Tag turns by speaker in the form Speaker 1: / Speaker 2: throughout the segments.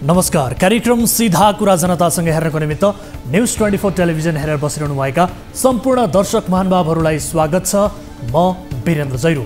Speaker 1: नमस्कार। कार्यक्रम सीधा कुरा जनतासँग हेर्नको निमित्त न्यूज 24 टेलिभिजन हेरेर बसिरहनु भएका सम्पूर्ण दर्शक महानुभावहरूलाई स्वागत छ। म वीरेन्द्र जैरू।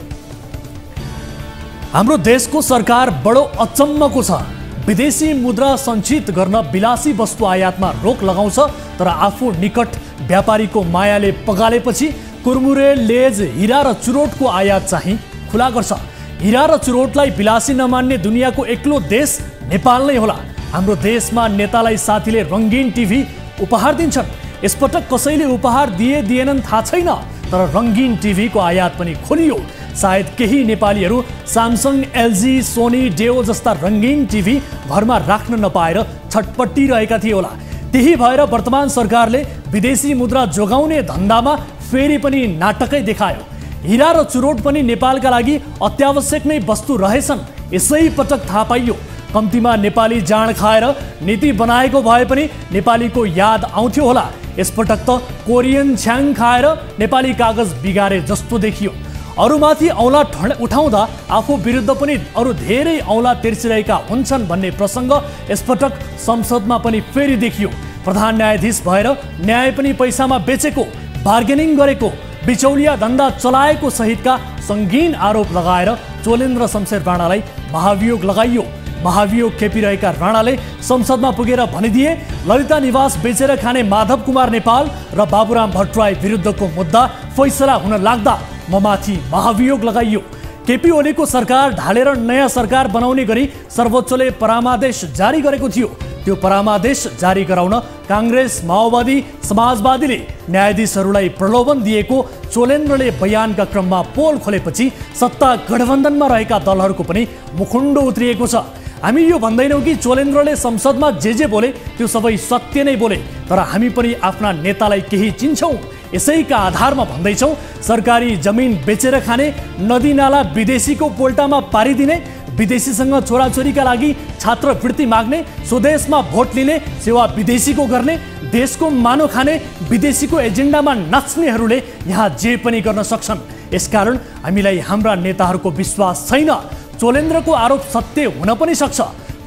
Speaker 1: हाम्रो देशको सरकार बडो अचम्मको छ। विदेशी मुद्रा सञ्चित गर्न विलासी वस्तु आयातमा रोक लगाउँछ, तर आफू निकट व्यापारीको मायाले पगालेपछि कुरमुरे, लेज, हिरा र चुरोटको आयात चाहिँ खुला गर्छ। हिरा र चुरोटलाई विलासी नमान्ने दुनियाँको एक्लो देश नेपाल नै होला। हाम्रो देशमा नेतालाई साथीले रङ्गीन टिभी उपहार दिन्छन्। यसपटक कसैले उपहार दिएनन् थाहा छैन, तर रङ्गीन टिभीको आयात पनि खोलियो। सायद केही नेपालीहरू स्यामसङ, एलजी, सोनी, डेओ जस्ता रङ्गीन टिभी घरमा राख्न नपाएर छटपटिरहेका थिए होला। त्यही भएर वर्तमान सरकारले विदेशी मुद्रा जोगाउने धन्दामा फेरि पनि नाटकै देखायो। हिरा र चुरोट पनि नेपालका लागि अत्यावश्यक नै वस्तु रहेछन्, यसै पटक थाहा पाइयो। कम्तीमा नेपाली जाँड खाएर नीति बनाएको भए पनि नेपालीको याद आउँथ्यो होला। यसपटक त कोरियन छ्याङ खाएर नेपाली कागज बिगारे जस्तो देखियो। अरूमाथि औँला उठाउँदा आफू विरुद्ध पनि अरू धेरै औँला तिर्सिरहेका हुन्छन् भन्ने प्रसङ्ग यसपटक संसदमा पनि फेरि देखियो। प्रधान न्यायाधीश भएर न्याय पनि पैसामा बेचेको, बार्गेनिङ गरेको, बिचौलिया धन्दा चलाएको सहितका सङ्गीन आरोप लगाएर चोलेन्द्र शमशेर राणालाई महाभियोग लगाइयो। महाभियोग खेपिरहेका राणाले संसदमा पुगेर भनिदिए, ललिता निवास बेचेर खाने माधव कुमार नेपाल र बाबुराम भट्टराई विरुद्धको मुद्दा फैसला हुन लाग्दा म माथि महाभियोग लगाइयो। केपी ओलीको सरकार ढालेर नयाँ सरकार बनाउने गरी सर्वोच्चले परामादेश जारी गरेको थियो। त्यो परामादेश जारी गराउन काङ्ग्रेस, माओवादी, समाजवादीले न्यायाधीशहरूलाई प्रलोभन दिएको चोलेन्द्रले बयानका क्रममा पोल खोलेपछि सत्ता गठबन्धनमा रहेका दलहरूको पनि मुखुन्डो उत्रिएको छ। हामी यो भन्दैनौँ कि चोलेन्द्रले संसदमा जे बोले त्यो सबै सत्य नै बोले, तर हामी पनि आफ्ना नेतालाई केही चिन्छौँ। यसैका आधारमा भन्दैछौँ, सरकारी जमिन बेचेर खाने, नदी नाला विदेशीको पोल्टामा पारिदिने, विदेशीसँग छोराछोरीका लागि छात्रवृत्ति माग्ने, स्वदेशमा भोट लिने, सेवा विदेशीको गर्ने, देशको मानो खाने, विदेशीको एजेन्डामा नाच्नेहरूले यहाँ जे पनि गर्न सक्छन्। यसकारण हामीलाई हाम्रा नेताहरूको विश्वास छैन। चोलेन्द्रको आरोप सत्य हुन पनि सक्छ।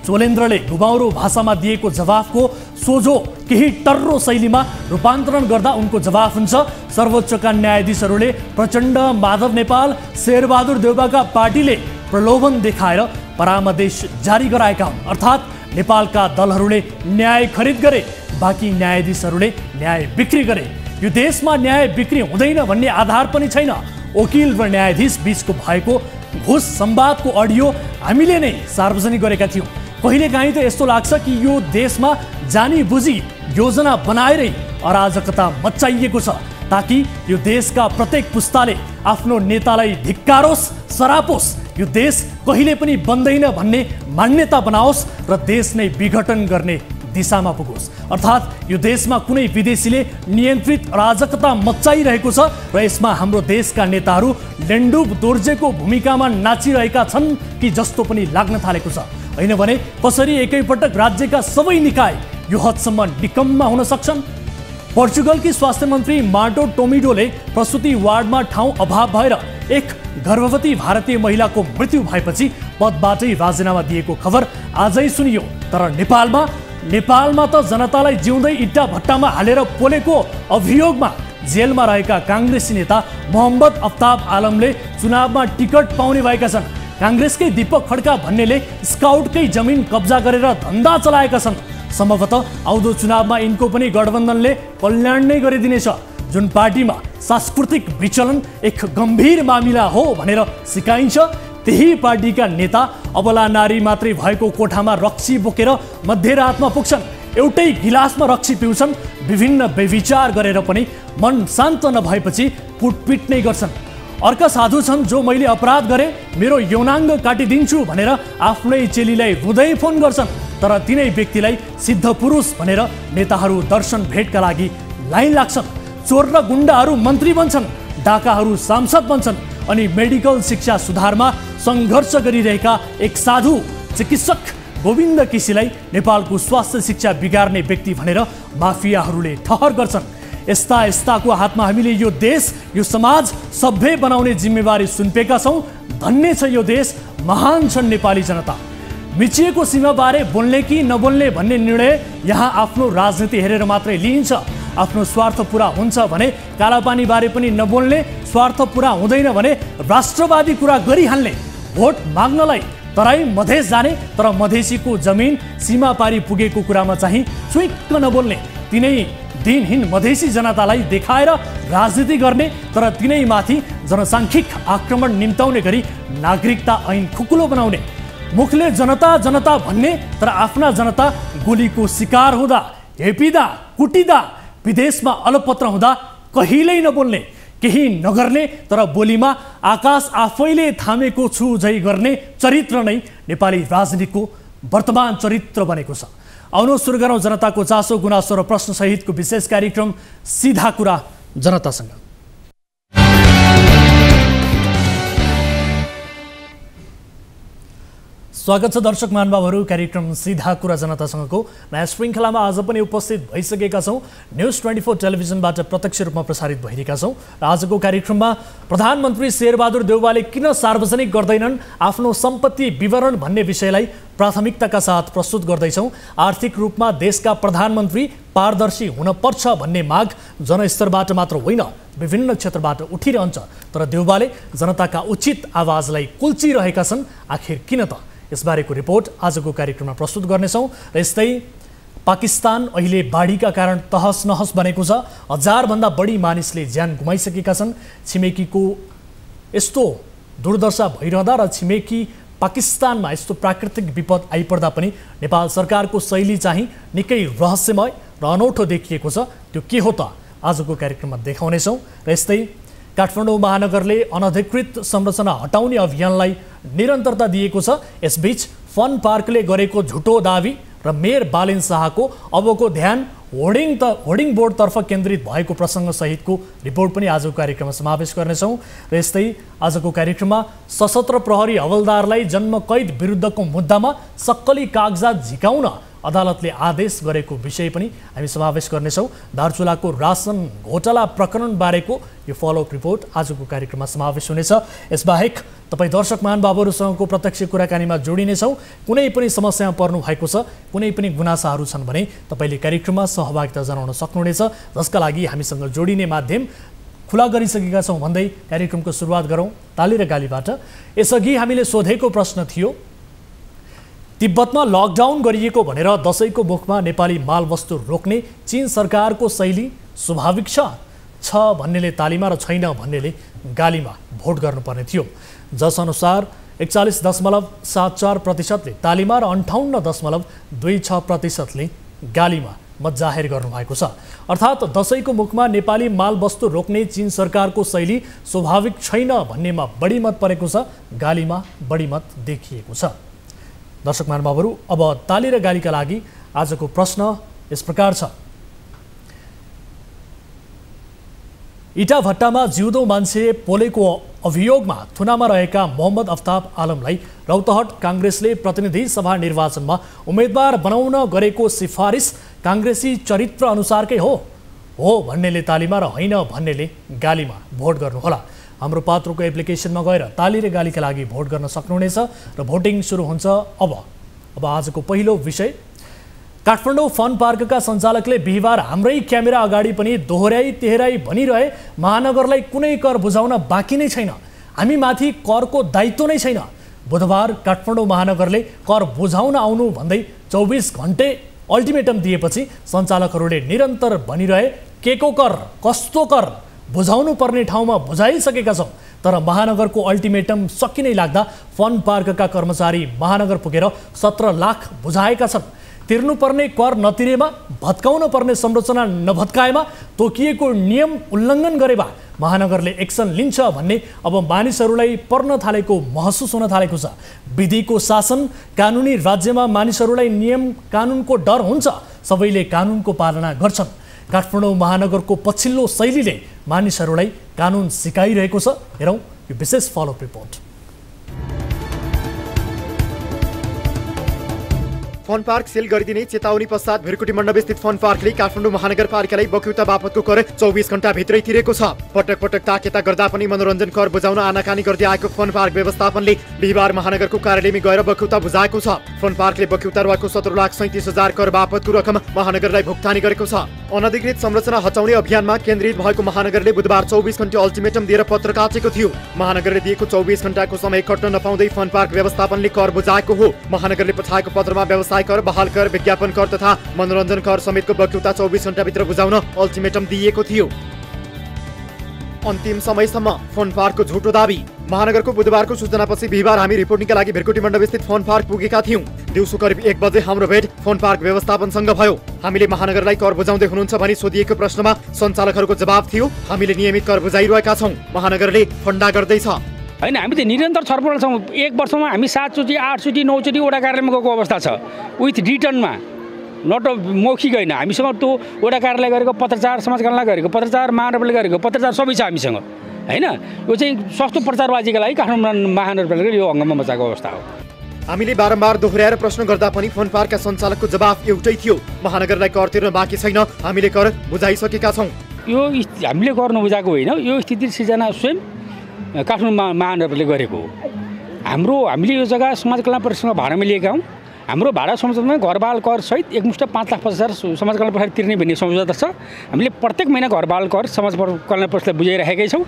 Speaker 1: चोलेन्द्रले घुमाउरो भाषामा दिएको जवाफको सोझो केही टर्रो शैलीमा रूपान्तरण गर्दा उनको जवाफ हुन्छ, सर्वोच्चका न्यायाधीशहरूले प्रचण्ड, माधव नेपाल, शेरबहादुर देउवाका पार्टीले प्रलोभन देखाएर परामदेश जारी गराएका हुन्। अर्थात् नेपालका दलहरूले न्याय खरिद गरे, बाँकी न्यायाधीशहरूले न्याय बिक्री गरे। यो देशमा न्याय बिक्री हुँदैन भन्ने आधार पनि छैन। वकिल र न्यायाधीश बीचको भएको घुस संवादको अडियो हामीले नै सार्वजनिक गरेका थियौँ। कहिलेकाहीँ त यस्तो लाग्छ कि यो देशमा जानी बुझी योजना बनाएरै अराजकता मच्चाइएको छ, ताकि यो देशका प्रत्येक पुस्ताले आफ्नो नेतालाई धिक्कारोस्, सरापोस्, यो देश कहिले पनि बन्दैन भन्ने मान्यता बनाओस् र देश नै विघटन गर्ने दिशामा पुगोस्। अर्थात् यो देशमा कुनै विदेशीले नियन्त्रित अराजकता मच्चाइरहेको छ र यसमा हाम्रो देशका नेताहरू लेन्डुप दोर्जेको भूमिकामा नाचिरहेका छन् कि जस्तो पनि लाग्न थालेको छ। होइन भने कसरी एकैपटक राज्यका सबै निकाय यो हदसम्म निकम्मा हुन सक्छन्? पोर्चुगलकी स्वास्थ्य मन्त्री मार्टो टोमिडोले प्रसुति वार्डमा ठाउँ अभाव भएर एक गर्भवती भारतीय महिलाको मृत्यु भएपछि पदबाटै राजीनामा दिएको खबर आजै सुनियो। तर नेपालमा त जनतालाई जिउँदै इट्टा भट्टामा हालेर पोलेको अभियोगमा जेलमा रहेका काङ्ग्रेसी नेता मोहम्मद अफ्ताब आलमले चुनावमा टिकट पाउने भएका छन्। काङ्ग्रेसकै दीपक खड्का भन्नेले स्काउटकै जमिन कब्जा गरेर धन्दा चलाएका छन्। सम्भवतः आउँदो चुनावमा यिनको पनि गठबन्धनले कल्याण नै गरिदिनेछ। जुन पार्टीमा सांस्कृतिक विचलन एक गम्भीर मामिला हो भनेर सिकाइन्छ, त्यही पार्टीका नेता अबला नारी मात्रै भएको कोठामा रक्सी बोकेर मध्यरातमा पुग्छन्, एउटै गिलासमा रक्सी पिउँछन्, विभिन्न व्यभिचार गरेर पनि मन शान्त नभएपछि कुटपिट नै गर्छन्। अर्का साधु छन् जो मैले अपराध गरे, मेरो यौनाङ्ग काटिदिन्छु भनेर आफ्नै चेलीलाई हृदय फोन गर्छन्, तर तिनै व्यक्तिलाई सिद्ध पुरुष भनेर नेताहरू दर्शन भेटका लागि लाइन लाग्छन्। चोर र गुण्डाहरू मन्त्री बन्छन्, डाकाहरू सांसद बन्छन्, अनि मेडिकल शिक्षा सुधारमा सङ्घर्ष गरिरहेका एक साधु चिकित्सक गोविन्द केसीलाई नेपालको स्वास्थ्य शिक्षा बिगार्ने व्यक्ति भनेर माफियाहरूले ठहर गर्छन्। यस्ताको हातमा हामीले यो देश, यो समाज सभ्य बनाउने जिम्मेवारी सुम्पेका छौँ। धन्य छ यो देश, महान छन् नेपाली जनता। मिचिएको सीमाबारे बोल्ने कि नबोल्ने भन्ने निर्णय यहाँ आफ्नो राजनीति हेरेर मात्रै लिइन्छ। आफ्नो स्वार्थ पुरा हुन्छ भने कालापानीबारे पनि नबोल्ने, स्वार्थ पुरा हुँदैन भने राष्ट्रवादी कुरा गरिहाल्ने, भोट माग्नलाई तराई मधेस जाने तर मधेसीको जमिन सीमा पारी पुगेको कुरामा चाहिँ चुइक्क नबोल्ने, तिनै दिनहीन मधेसी जनतालाई देखाएर राजनीति गर्ने तर तिनै माथि जनसाङ्ख्यिक आक्रमण निम्ताउने गरी नागरिकता ऐन खुकुलो बनाउने, मुखले जनता जनता भन्ने तर आफ्ना जनता गोलीको शिकार हुँदा, हेपिँदा, कुटिँदा, विदेशमा अलपत्र हुँदा कहिल्यै नबोल्ने, केही नगर्ने तर बोलीमा आकाश आफैले थामेको छु झै गर्ने चरित्र नै नेपाली राजनीतिको वर्तमान चरित्र बनेको छ। आउनु सुरु गरौँ जनताको चासो, गुनासो र प्रश्न सहितको विशेष कार्यक्रम सीधा कुरा जनतासँग। स्वागत छ दर्शक महानुभावहरू, कार्यक्रम सीधा कुरा जनतासँगको नयाँ श्रृङ्खलामा आज पनि उपस्थित भइसकेका छौँ। न्युज 24 टेलिभिजनबाट प्रत्यक्ष रूपमा प्रसारित भइरहेका छौँ र आजको कार्यक्रममा प्रधानमन्त्री शेरबहादुर देउवाले किन सार्वजनिक गर्दैनन् आफ्नो सम्पत्ति विवरण भन्ने विषयलाई प्राथमिकताका साथ प्रस्तुत गर्दैछौँ। आर्थिक रूपमा देशका प्रधानमन्त्री पारदर्शी हुनपर्छ भन्ने माग जनस्तरबाट मात्र होइन, विभिन्न क्षेत्रबाट उठिरहन्छ, तर देउवाले जनताका उचित आवाजलाई कुल्चिरहेका छन्। आखिर किन त? यसबारेको रिपोर्ट आजको कार्यक्रममा प्रस्तुत गर्नेछौँ। र यस्तै पाकिस्तान अहिले बाढीका कारण तहस नहस बनेको छ। 1000भन्दा बढी मानिसले ज्यान गुमाइसकेका छन्। छिमेकीको यस्तो दुर्दशा भइरहँदा र छिमेकी पाकिस्तानमा यस्तो प्राकृतिक विपद आइपर्दा पनि नेपाल सरकारको शैली चाहिँ निकै रहस्यमय र अनौठो देखिएको छ। त्यो के हो त? आजको कार्यक्रममा देखाउनेछौँ। र यस्तै काठमाडौँ महानगरले अनधिकृत संरचना हटाउने अभियानलाई निरन्तरता दिएको छ। यसबीच फन पार्कले गरेको झुटो दावी र मेयर बालेन शाहको अबको ध्यान होर्डिङ बोर्डतर्फ केन्द्रित भएको प्रसङ्ग सहितको रिपोर्ट पनि आजको कार्यक्रममा समावेश गर्नेछौँ। र यस्तै आजको कार्यक्रममा सशस्त्र प्रहरी हवलदारलाई जन्म कैद विरुद्धको मुद्दामा सक्कली कागजात झिकाउन अदालतले आदेश गरेको विषय पनि हामी समावेश गर्नेछौँ। दार्चुलाको रासन घोटाला प्रकरण बारेको यो फलोअप रिपोर्ट आजको कार्यक्रममा समावेश हुनेछ। यसबाहेक तपाईँ दर्शक महानुभावहरूसँगको प्रत्यक्ष कुराकानीमा जोडिनेछौँ। कुनै पनि समस्यामा पर्नु भएको छ, कुनै पनि गुनासाहरू छन् भने तपाईँले कार्यक्रममा सहभागिता जनाउन सक्नुहुनेछ, जसका लागि हामीसँग जोडिने माध्यम खुला गरिसकेका छौँ भन्दै कार्यक्रमको सुरुवात गरौँ ताली र गालीबाट। यसअघि हामीले सोधेको प्रश्न थियो, तिब्बतमा लकडाउन गरिएको भनेर दशैंको मुखमा नेपाली मालवस्तु रोक्ने चीन सरकारको शैली स्वाभाविक छ भन्नेले तालीमा र छैन भन्नेले गालीमा भोट गर्नुपर्ने थियो। जसअनुसार 41.74%ले तालीमा र 58.26%ले गालीमा मत जाहेर गर्नुभएको छ। अर्थात् दशैंको मुखमा नेपाली मालवस्तु रोक्ने चीन सरकारको शैली स्वाभाविक छैन भन्नेमा बढी मत परेको छ, गालीमा बढी मत देखिएको छ। दर्शक महानुभावहरू, अब ताली र गालीका लागि आजको प्रश्न यस प्रकार छ। इटाभट्टामा जिउँदो मान्छे पोलेको अभियोगमा थुनामा रहेका मोहम्मद अफ्ताब आलमलाई रौतहट काङ्ग्रेसले प्रतिनिधि सभा निर्वाचनमा उम्मेदवार बनाउन गरेको सिफारिस काङ्ग्रेसी चरित्र अनुसारकै हो भन्नेले तालीमा र होइन भन्नेले गालीमा भोट गर्नुहोला। हाम्रो पात्रोको एप्लिकेसनमा गएर ताली र गालीका लागि भोट गर्न सक्नुहुनेछ र भोटिङ सुरु हुन्छ अब आजको पहिलो विषय। काठमाडौँ फन पार्कका सञ्चालकले बिहिबार हाम्रै क्यामेरा अगाडि पनि दोहोर्याई तेह्राई भनिरहे महानगरलाई कुनै कर बुझाउन बाँकी नै छैन, हामी माथि करको दायित्व नै छैन। बुधबार काठमाडौँ महानगरले कर बुझाउन आउनु भन्दै 24 घण्टे अल्टिमेटम दिएपछि सञ्चालकहरूले निरन्तर भनिरहे के को कर, कस्तो कर, बुझाउनु पर्ने ठाउँमा बुझाइसकेका छौँ, तर महानगरको अल्टिमेटम सकिनै लाग्दा फन पार्कका कर्मचारी महानगर पुगेर 17 लाख बुझाएका छन्। तिर्नुपर्ने कर नतिरेमा, भत्काउन पर्ने संरचना नभत्काएमा, तोकिएको नियम उल्लङ्घन गरेमा महानगरले एक्सन लिन्छ भन्ने अब मानिसहरूलाई पर्न थालेको महसुस हुन थालेको छ। विधिको शासन कानुनी राज्यमा मानिसहरूलाई नियम कानुनको डर हुन्छ, सबैले कानुनको पालना गर्छन्। काठमाडौँ महानगरको पछिल्लो शैलीले मानिसहरूलाई कानुन सिकाइरहेको छ। हेरौँ यो विशेष फलोअप रिपोर्ट।
Speaker 2: फन पार्क सिल गरिदिने चेतावनी पश्चात भिरकुटी मण्डप स्थित फन पार्कले काठमाडौँ महानगरपालिकालाई बक्युता बापतको कर 24 घण्टा भित्रै तिरेको छ। पटक पटक ताकेता गर्दा पनि मनोरञ्जन कर बुझाउन आनाकानी गर्दै आएको फन पार्क व्यवस्थापनले बिहिबार महानगरको कार्यालयमा गएर बक्युता बुझाएको छ। फन पार्कले बक्युता रहेको 17,37,000 कर बापतको रकम महानगरलाई भुक्तानी गरेको छ। अनधिकृत संरचना हटाउने अभियानमा केन्द्रित भएको महानगरले बुधबार 24 घण्टे अल्टिमेटम दिएर पत्र काटेको थियो। महानगरले दिएको 24 घण्टाको समय कट्न नपाउँदै फन पार्क व्यवस्थापनले कर बुझाएको हो। महानगरले पठाएको पत्रमा व्यवसाय कर, बहाल कर, विज्ञापन कर तथा मनोरञ्जन कर समेतको बक्युता 24 घण्टाभित्र बुझाउन अल्टिमेटम दिएको थियो। अन्तिम समयसम्म फन पार्कको झुटो दाबी। महानगरको बुधबारको सूचनापछि बिहिबार हामी रिपोर्टिङका लागि भिरकुटी मण्डप स्थित फन पार्क पुगेका थियौं। दिउँसो करिब 1 बजे हाम्रो भेट फन पार्क व्यवस्थापनसँग भयो। हामीले महानगरलाई कर बुझाउँदै हुनुहुन्छ भनी सोधिएको प्रश्नमा सञ्चालकहरूको जवाब थियो, हामीले नियमित कर बुझाइरहेका छौं, महानगरले फन्डा गर्दैछ।
Speaker 3: हैन, हामी त निरन्तर छलफल छौँ। 1 वर्षमा हामी 7 चोटि 8 चोटि 9 चोटि वडा कार्यालयमा गएको अवस्था छ, विथ रिटर्नमा, नट मौखिक होइन। हामीसँग त्यो वडा कार्यालय गरेको पत्रचार, समाज कल्याणलाई गरेको पत्रचार, महानगरले गरेको पत्रचार सबै छ हामीसँग हैन। यो चाहिँ सस्तो प्रचारबाजीका लागि काठमाडौँ महानगरपालिकाले यो हङ्गामा मचाएको अवस्था हो।
Speaker 2: हामीले बारम्बार दोहोर्याएर प्रश्न गर्दा पनि फन पार्कका सञ्चालकको जवाफ एउटै थियो, महानगरलाई कर तिर्न बाँकी छैन, हामीले कर बुझाइसकेका छौँ।
Speaker 3: यो हामीले कर नबुझाएको होइन, यो स्थिति सिर्जना स्वयं काठमाडौँ महानगरले गरेको हो। हामीले यो जग्गा समाज कल्याण परिषदसँग भाडामा लिएका हौँ। हाम्रो भाडा सम्झौतामा घरबाल कर सहित एकमुष्ट 5,50,000 समाज कल्याण परिषद तिर्ने भन्ने सम्झौता छ। हामीले प्रत्येक महिना घरबाल कर समाज कल्याण परिषदलाई बुझाइरहेकै छौँ।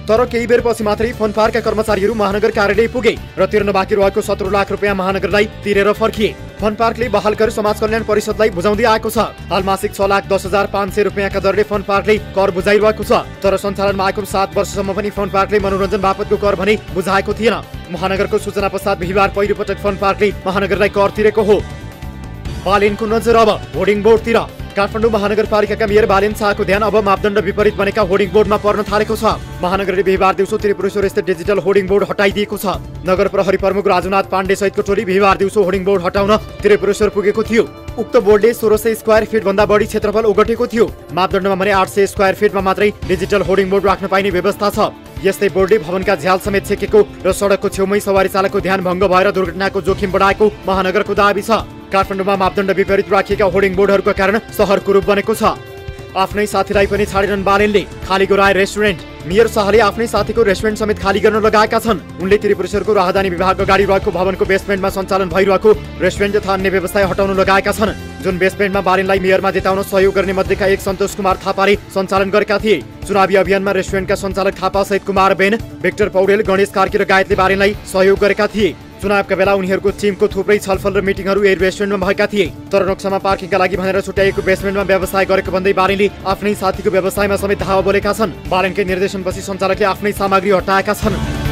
Speaker 2: तर केही बेरपछि मात्रै फन पार्कका कर्मचारीहरू महानगर कार्यालय पुगे र तिर्न बाँकी रहेको 17 लाख रुपियाँ महानगरलाई तिरेर फर्किए। फन पार्कले बहाल कर समाज कल्याण परिषदलाई बुझाउँदै आएको छ। हाल मासिक 6,10,500 रुपियाँका दरले फन पार्कले कर बुझाइरहेको छ। तर सञ्चालनमा आएको 7 वर्षसम्म पनि फन पार्कले मनोरञ्जन बापतको कर भने बुझाएको थिएन। महानगरको सूचना पश्चात बिहिबार पहिलो पटक फन पार्कले महानगरलाई कर तिरेको हो। बालेनको नजर अब होर्डिङ बोर्डतिर। काठमाडौँ महानगरपालिकाका मेयर बालेन शाहको ध्यान अब मापदण्ड विपरीत बनेका होर्डिङ बोर्डमा पर्न थालेको छ। महानगरले बिहिबार दिउँसो त्रिपुरेश्वर स्थित डिजिटल होर्डिङ बोर्ड हटाइदिएको छ। नगर प्रहरी प्रमुख राजुनाथ पाण्डे सहितको टोली बिहिबार दिउँसो होर्डिङ बोर्ड हटाउन त्रिपुरेश्वर पुगेको थियो। उक्त बोर्डले 1600 स्क्वायर फिट भन्दा बढी क्षेत्रफल ओगटेको थियो। मापदण्डमा भने 800 स्क्वायर फिटमा मात्रै डिजिटल होर्डिङ बोर्ड राख्न पाइने व्यवस्था छ। यस्तै बोर्डले भवनका झ्याल समेत छेकेको र सडकको छेउमै सवारी चालकको ध्यान भङ्ग भएर दुर्घटनाको जोखिम बढाएको महानगरको दाबी छ। काठमाडौँमा मापदण्ड विपरीत राखिएका होर्डिङ बोर्डहरूका कारण सहर कुरूप बनेको छ। आफ्नै साथीलाई पनि छाडेनन् बालेनले। खाली गराए रेस्टुरेन्ट। मेयर शाहले आफ्नै साथीको रेस्टुरेन्ट समेत खाली गर्न लगाएका छन्। उनले त्रिपुरेश्वरको राजधानी विभाग अगाडि रहेको भवनको बेसमेन्टमा सञ्चालन भइरहेको रेस्टुरेन्ट तथा अन्य व्यवसाय हटाउन लगाएका छन्, जुन बेसमेन्टमा बालेनलाई मेयरमा जिताउन सहयोग गर्ने मध्येका एक सन्तोष कुमार थापाले सञ्चालन गरेका थिए। चुनावी अभियानमा रेस्टुरेन्टका सञ्चालक थापा सहित कुमार बेन, भिक्टर पौडेल, गणेश कार्की र गायतले बालेनलाई सहयोग गरेका थिए। चुनावका बेला उनीहरूको टिमको थुप्रै छलफल र मिटिङहरू यही रेस्टुरेन्टमा भएका थिए। तर नोक्सामा पार्किङका लागि भनेर छुट्याइएको बेसमेन्टमा व्यवसाय गरेको भन्दै बालेनले आफ्नै साथीको व्यवसायमा समेत धावा बोलेका छन्। बालेनकै निर्देशनपछि सञ्चालकले आफ्नै सामग्री हटाएका छन्।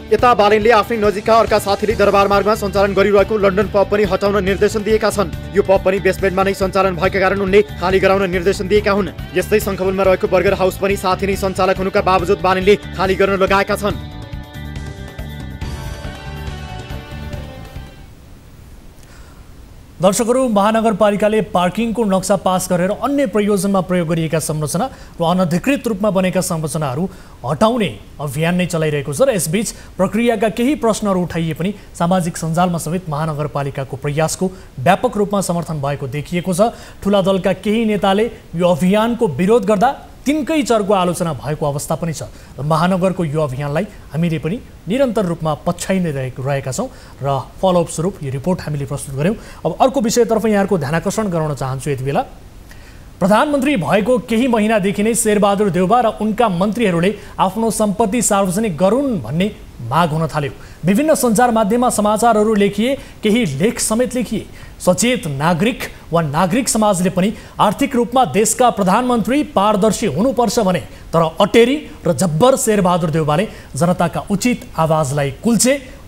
Speaker 2: यता बालेनले आफ्नै नजिकका अर्का साथीले दरबार मार्गमा सञ्चालन गरिरहेको लन्डन पब पनि हटाउन निर्देशन दिएका छन्। यो पब पनि बेसमेन्टमा नै सञ्चालन भएका कारण उनले खाली गराउन निर्देशन दिएका हुन्। यस्तै शङ्खपुरमा रहेको बर्गर हाउस पनि साथी नै सञ्चालक हुनुका बावजुद बालेनले खाली गर्न लगाएका छन्।
Speaker 1: दर्शकहरू, महानगरपालिकाले पार्किङको नक्सा पास गरेर अन्य प्रयोजनमा प्रयोग गरिएका संरचना र अनधिकृत रूपमा बनेका संरचनाहरू हटाउने अभियान नै चलाइरहेको छ र यसबीच प्रक्रियाका केही प्रश्नहरू उठाइए पनि सामाजिक सञ्जालमा समेत महानगरपालिकाको प्रयासको व्यापक रूपमा समर्थन भएको देखिएको छ। ठुला दलका केही नेताले यो अभियानको विरोध गर्दा तिनकै चर्को आलोचना भएको अवस्था पनि छ। महानगरको यो अभियानलाई हामीले पनि निरन्तर रूपमा पछ्याइ नै रहेका छौँ र फलोअप स्वरूप यो रिपोर्ट हामीले प्रस्तुत गऱ्यौँ। अब अर्को विषयतर्फ यहाँहरूको ध्यानाकर्षण गराउन चाहन्छु। यति बेला प्रधानमन्त्री भएको केही महिनादेखि नै शेरबहादुर देउवा र उनका मन्त्रीहरूले आफ्नो सम्पत्ति सार्वजनिक गरून् भन्ने माग हुन थाल्यो। विभिन्न सञ्चार माध्यममा समाचारहरू लेखिए, केही लेख समेत लेखिए। सचेत नागरिक वा नागरिक समाजले पनि आर्थिक रूपमा देशका प्रधानमन्त्री पारदर्शी हुनुपर्छ भने, तर अटेरी र जब्बर शेरबहादुर देउवाले जनताका उचित आवाजलाई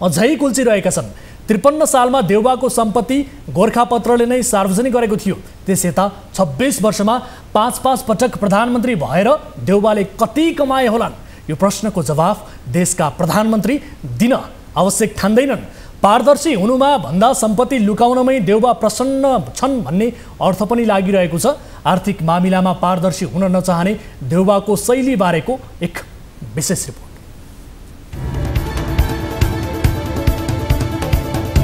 Speaker 1: अझै कुल्चिरहेका छन्। 53 सालमा देउवाको सम्पत्ति गोरखापत्रले नै सार्वजनिक गरेको थियो। त्यस यता 26 वर्षमा 5 पटक प्रधानमन्त्री भएर देउवाले कति कमाए होलान्? यो प्रश्नको जवाफ देशका प्रधानमन्त्री दिन आवश्यक ठान्दैनन्। पारदर्शी हुनुमा भन्दा सम्पत्ति लुकाउनमै देउवा प्रसन्न छन् भन्ने अर्थ पनि लागिरहेको छ। आर्थिक मामिलामा पारदर्शी हुन नचाहने देउवाको शैली बारेको एक विशेष रिपोर्ट।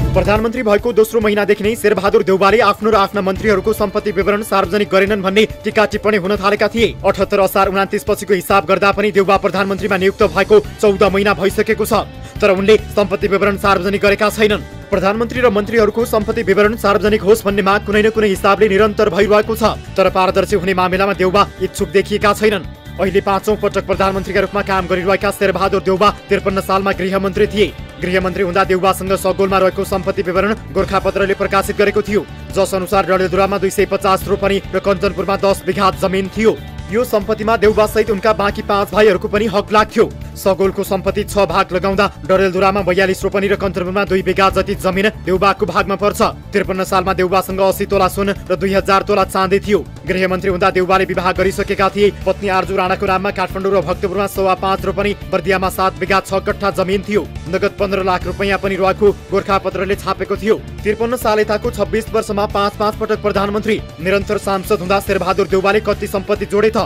Speaker 2: प्रधानमन्त्री भएको दोस्रो महिनादेखि नै शेरबहादुर देउवाले आफ्नो र आफ्ना मन्त्रीहरूको सम्पत्ति विवरण सार्वजनिक गरेनन् भन्ने टीका टिप्पणी हुन थालेका थिए। 78 असार 29 पछिको हिसाब गर्दा पनि देउवा प्रधानमन्त्रीमा नियुक्त भएको 14 महिना भइसकेको छ, तर उनले सम्पत्ति विवरण सार्वजनिक गरेका छैनन्। प्रधानमन्त्री र मन्त्रीहरूको सम्पत्ति विवरण सार्वजनिक होस् भन्ने माग कुनै न कुनै हिसाबले निरन्तर भइरहेको छ, तर पारदर्शी हुने मामिलामा देउवा इच्छुक देखिएका छैनन्। अहिले 5औं पटक प्रधानमन्त्रीका रूपमा काम गरिरहेका शेरबहादुर देउवा 53 सालमा गृहमन्त्री थिए। गृहमन्त्री हुँदा देउवासँग सगोलमा रहेको सम्पत्ति विवरण गोरखापत्रले प्रकाशित गरेको थियो, जस अनुसार डडेलधुरामा 250 रोपनी र कञ्चनपुरमा 10 बिघा जमिन थियो। यो सम्पत्तिमा देउवा सहित उनका बाँकी 5 भाइहरूको पनि हक लाग्थ्यो। सगोलको सम्पत्ति 6 भाग लगाउँदा डडेलधुरामा 42 रोपनी र कञ्चनपुरमा 2 बिघा जति जमिन देउवाको भागमा पर्छ। 53 सालमा देउवासँग 80 तोला सुन र 2000 तोला चाँदी थियो। गृहमन्त्री हुँदा देउवाले विवाह गरिसकेका थिए। पत्नी आर्जु राणाको नाममा काठमाडौँ र भक्तपुरमा 5.25 रोपनी, बर्दियामा 7 बिघा 6 कट्ठा जमिन थियो। नगद 15 लाख रुपैयाँ पनि रहेको गोरखापत्रले छापेको थियो। 53 साल यताको 26 वर्षमा 5 पटक प्रधानमन्त्री, निरन्तर सांसद हुँदा शेरबहादुर देउवाले कति सम्पत्ति जोडे त?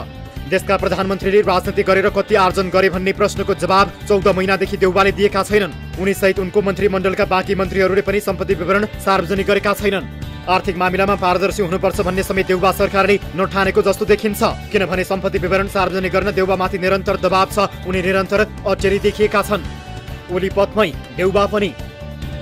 Speaker 2: देशका प्रधानमन्त्रीले राजनीति गरेर कति आर्जन गरे भन्ने प्रश्नको जवाब 14 महिनादेखि देउवाले दिएका छैनन्। उनी सहित उनको मन्त्रीमण्डलका बाँकी मन्त्रीहरूले पनि सम्पत्ति विवरण सार्वजनिक गरेका छैनन्। आर्थिक मामिलामा पारदर्शी हुनुपर्छ भन्ने समेत देउवा सरकारले नठानेको जस्तो देखिन्छ, किनभने सम्पत्ति विवरण सार्वजनिक गर्न देउवामाथि निरन्तर दबाव छ। उनी निरन्तर अचेरी देखिएका छन्। ओली पथमै देउवा पनि।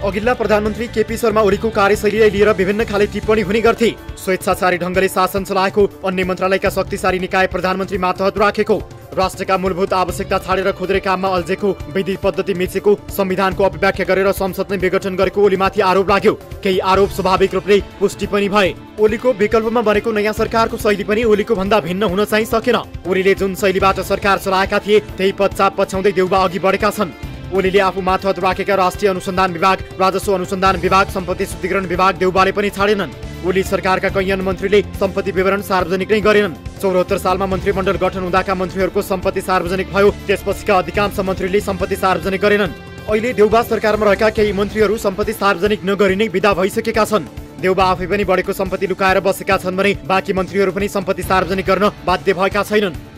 Speaker 2: अघिल्ला प्रधानमन्त्री केपी शर्मा ओलीको कार्यशैलीलाई लिएर विभिन्न खाले टिप्पणी हुने गर्थे। स्वेच्छाचारी ढङ्गले शासन चलाएको, अन्य मन्त्रालयका शक्तिशाली निकाय प्रधानमन्त्री मातहत राखेको, राष्ट्रका मूलभूत आवश्यकता छाडेर खुद्रे काममा अल्झेको, विधि पद्धति मिचेको, संविधानको अपव्याख्या गरेर संसद नै विघटन गरेको ओलीमाथि आरोप लाग्यो। केही आरोप स्वाभाविक रूपले पुष्टि पनि भए। ओलीको विकल्पमा बनेको नयाँ सरकारको शैली पनि ओलीको भन्दा भिन्न हुन चाहिँ सकेन। ओलीले जुन शैलीबाट सरकार चलाएका थिए त्यही पश्चात पछ्याउँदै देउवा अघि बढेका छन्। ओलीले आफू मातहत राखेका राष्ट्रिय अनुसन्धान विभाग, राजस्व अनुसन्धान विभाग, सम्पत्ति शुद्धिकरण विभाग देउवाले पनि छाडेनन्। ओली सरकारका कैयन मन्त्रीले सम्पत्ति विवरण सार्वजनिक नै गरेनन्। 74 सालमा मन्त्रीमण्डल गठन हुँदाका मन्त्रीहरूको सम्पत्ति सार्वजनिक भयो। त्यसपछिका अधिकांश मन्त्रीले सम्पत्ति सार्वजनिक गरेनन्। अहिले देउवा सरकारमा रहेका केही मन्त्रीहरू सम्पत्ति सार्वजनिक नगरी नै विदा भइसकेका छन्। देउवा आफै पनि बढेको सम्पत्ति लुकाएर बसेका छन् भने बाँकी मन्त्रीहरू पनि सम्पत्ति सार्वजनिक गर्न बाध्य भएका छैनन्।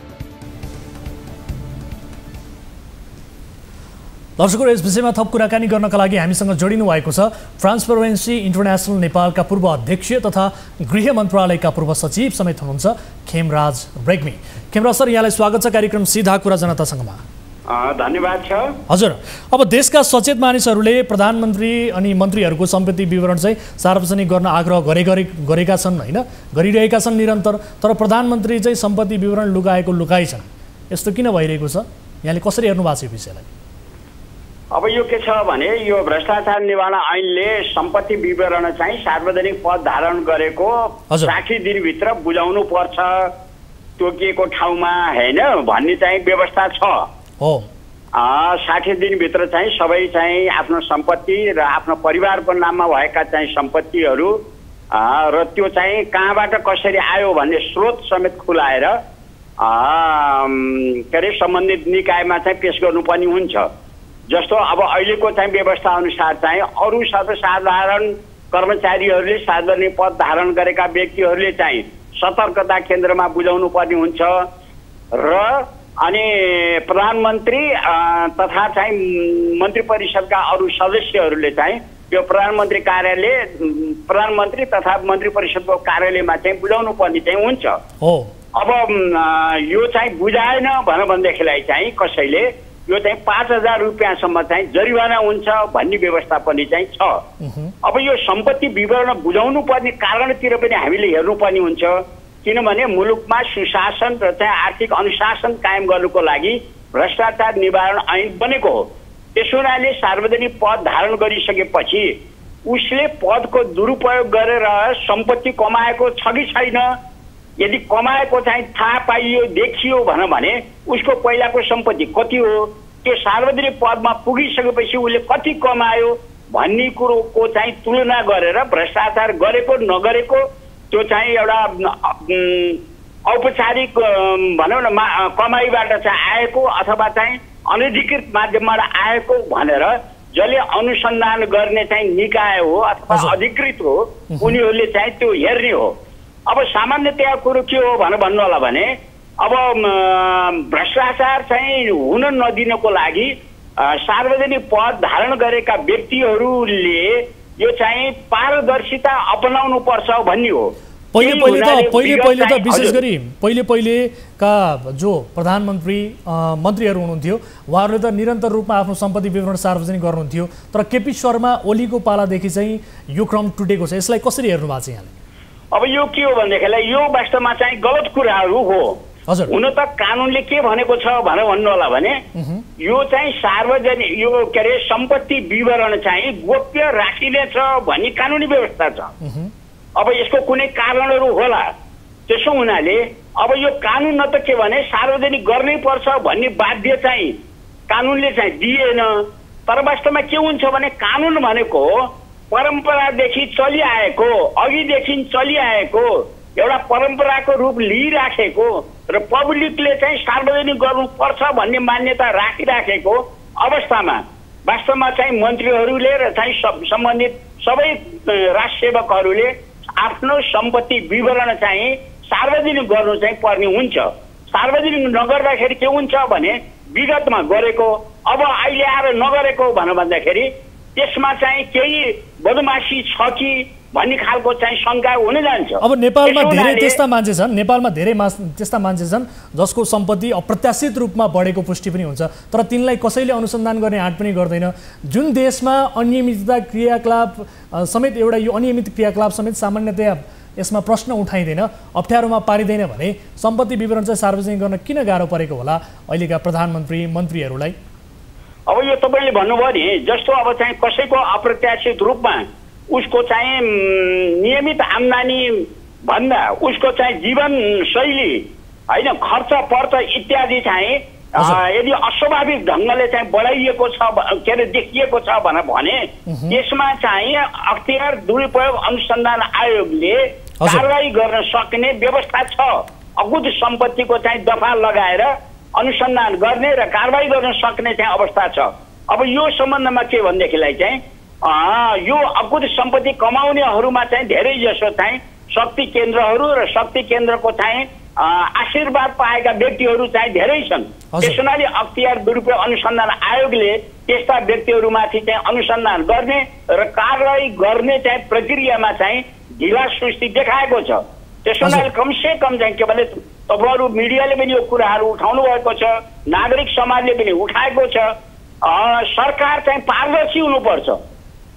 Speaker 1: दर्शकहरू, यस विषयमा थप कुराकानी गर्नका लागि हामीसँग जोडिनु भएको छ ट्रान्सपरेन्सी इन्टरनेसनल नेपालका पूर्व अध्यक्ष तथा गृह मन्त्रालयका पूर्व सचिव समेत हुनुहुन्छ खेमराज रेग्मी। खेमराज सर, यहाँलाई स्वागत छ कार्यक्रम सीधा कुरा जनतासँगमा।
Speaker 4: धन्यवाद छ।
Speaker 1: हजुर, अब देशका सचेत मानिसहरूले प्रधानमन्त्री अनि मन्त्रीहरूको सम्पत्ति विवरण चाहिँ सार्वजनिक गर्न आग्रह गरेका छन्, होइन, गरिरहेका छन् निरन्तर। तर प्रधानमन्त्री चाहिँ सम्पत्ति विवरण लुकाइछन्। यस्तो किन भइरहेको छ? यहाँले कसरी हेर्नु भएको छ यो विषयलाई?
Speaker 4: अब यो के छ भने यो भ्रष्टाचार निवारण ऐनले सम्पत्ति विवरण चाहिँ सार्वजनिक पद धारण गरेको 60 दिनभित्र बुझाउनु पर्छ तोकिएको ठाउँमा, होइन भन्ने चाहिँ व्यवस्था छ। 60 दिनभित्र चाहिँ सबै चाहिँ आफ्नो सम्पत्ति र आफ्नो परिवारको नाममा भएका चाहिँ सम्पत्तिहरू र त्यो चाहिँ कहाँबाट कसरी आयो भन्ने स्रोत समेत खुलाएर के अरे सम्बन्धित निकायमा चाहिँ पेश गर्नुपर्ने हुन्छ। जस्तो अब अहिलेको चाहिँ व्यवस्था अनुसार चाहिँ अरू सर्वसाधारण कर्मचारीहरूले सार्वजनिक पद धारण गरेका व्यक्तिहरूले चाहिँ सतर्कता केन्द्रमा बुझाउनु पर्ने हुन्छ र अनि प्रधानमन्त्री तथा चाहिँ मन्त्री परिषदका अरू सदस्यहरूले चाहिँ यो प्रधानमन्त्री तथा मन्त्री परिषदको कार्यालयमा चाहिँ बुझाउनु पर्ने चाहिँ हुन्छ। अब यो चाहिँ बुझाएन भनेदेखिलाई चाहिँ कसैले यो चाहिँ 5000 रुपियाँसम्म चाहिँ जरिवाना हुन्छ भन्ने व्यवस्था पनि चाहिँ छ। अब यो सम्पत्ति विवरण बुझाउनु पर्ने कारणतिर पनि हामीले हेर्नुपर्ने हुन्छ, किनभने मुलुकमा सुशासन र चाहिँ आर्थिक अनुशासन कायम गर्नुको लागि भ्रष्टाचार निवारण ऐन बनेको हो। त्यसो हुनाले सार्वजनिक पद धारण गरिसकेपछि उसले पदको दुरुपयोग गरेर सम्पत्ति कमाएको छ कि छैन, यदि कमाएको चाहिँ थाहा पाइयो देखियो भने उसको पहिलाको सम्पत्ति कति हो, त्यो सार्वजनिक पदमा पुगिसकेपछि उसले कति कमायो भन्ने कुरोको चाहिँ तुलना गरेर भ्रष्टाचार गरेको नगरेको त्यो चाहिँ एउटा औपचारिक भनौँ न कमाइबाट चाहिँ आएको अथवा चाहिँ अनधिकृत माध्यमबाट आएको भनेर जसले अनुसन्धान गर्ने चाहिँ निकाय हो अथवा अधिकृत हो उनीहरूले चाहिँ त्यो हेर्ने हो। अब सामान्यतया कुरो के हो भन्नु होला भने अब भ्रष्टाचार चाहिँ हुन नदिनको लागि सार्वजनिक पद धारण गरेका व्यक्तिहरूले यो चाहिँ पारदर्शिता अपनाउनु पर्छ भन्ने हो।
Speaker 1: पहिले त विशेष गरी पहिलेका जो प्रधानमन्त्री मन्त्रीहरू हुनुहुन्थ्यो उहाँहरूले त निरन्तर रूपमा आफ्नो सम्पत्ति विवरण सार्वजनिक गर्नुहुन्थ्यो, तर केपी शर्मा ओलीको पालादेखि चाहिँ यो क्रम टुटेको छ। यसलाई कसरी हेर्नु भएको छ यहाँले?
Speaker 4: अब यो के हो भनेदेखिलाई यो वास्तवमा चाहिँ गलत कुराहरू हो।
Speaker 1: हजुर,
Speaker 4: हुन त कानुनले के भनेको छ भनेर भन्नु होला भने यो चाहिँ सार्वजनिक यो के अरे सम्पत्ति विवरण चाहिँ गोप्य राखिनेछ भन्ने कानुनी व्यवस्था छ। अब यसको कुनै कारणहरू होला, त्यसो हुनाले अब यो कानुन न त के भने सार्वजनिक गर्नै पर्छ भन्ने बाध्य चाहिँ कानुनले चाहिँ दिएन। तर वास्तवमा के हुन्छ भने कानुन भनेको परम्परादेखि चलिआएको, अघिदेखि चलिआएको एउटा परम्पराको रूप लिइराखेको र पब्लिकले चाहिँ सार्वजनिक गर्नुपर्छ भन्ने मान्यता राखिराखेको अवस्थामा वास्तवमा चाहिँ मन्त्रीहरूले र चाहिँ सम्बन्धित सबै राजसेवकहरूले आफ्नो सम्पत्ति विवरण चाहिँ सार्वजनिक गर्नु चाहिँ पर्ने हुन्छ। सार्वजनिक नगर्दाखेरि के हुन्छ भने विगतमा गरेको अब अहिले आएर नगरेको भन्दाखेरि त्यसमा चाहिँ केही बदमासी छ कि भन्ने खालको चाहिँ शङ्का हुन जान्छ।
Speaker 1: अब नेपालमा धेरै त्यस्ता मान्छे छन्, त्यस्ता मान्छे छन् जसको सम्पत्ति अप्रत्याशित रूपमा बढेको पुष्टि पनि हुन्छ, तर तिनलाई कसैले अनुसन्धान गर्ने आँट पनि गर्दैन। जुन देशमा अनियमितता क्रियाकलाप समेत एउटा यो अनियमित क्रियाकलाप समेत सामान्यतया यसमा प्रश्न उठाइँदैन, अप्ठ्यारोमा पारिँदैन भने सम्पत्ति विवरण चाहिँ सार्वजनिक गर्न किन गाह्रो परेको होला अहिलेका प्रधानमन्त्री मन्त्रीहरूलाई?
Speaker 4: अब यो तपाईँले भन्नुभयो नि, जस्तो अब चाहिँ कसैको अप्रत्याशित रूपमा उसको चाहिँ नियमित आम्दानी भन्दा उसको चाहिँ जीवनशैली होइन खर्च पर्च इत्यादि चाहिँ यदि अस्वाभाविक ढङ्गले चाहिँ बढाइएको छ के अरे देखिएको छ भने त्यसमा चाहिँ अख्तियार दुरुपयोग अनुसन्धान आयोगले कारवाही गर्न सक्ने व्यवस्था छ। अकुत सम्पत्तिको चाहिँ दफा लगाएर अनुसन्धान गर्ने र कारवाही गर्न सक्ने चाहिँ अवस्था छ। अब यो सम्बन्धमा के भनेदेखिलाई चाहिँ यो अकुत सम्पत्ति कमाउनेहरूमा चाहिँ धेरै जसो चाहिँ शक्ति केन्द्रहरू र शक्ति केन्द्रको चाहिँ आशीर्वाद पाएका व्यक्तिहरू चाहिँ धेरै छन्। त्यसैले अख्तियार दुरुपयोग अनुसन्धान आयोगले त्यस्ता व्यक्तिहरूमाथि चाहिँ अनुसन्धान गर्ने र कारवाही गर्ने चाहिँ प्रक्रियामा चाहिँ ढिला सुस्ती देखाएको छ। त्यसैले कमसे कम चाहिँ के भने तपाईँहरू मिडियाले पनि यो कुराहरू उठाउनु भएको छ, नागरिक समाजले पनि उठाएको छ। सरकार चाहिँ पारदर्शी हुनुपर्छ।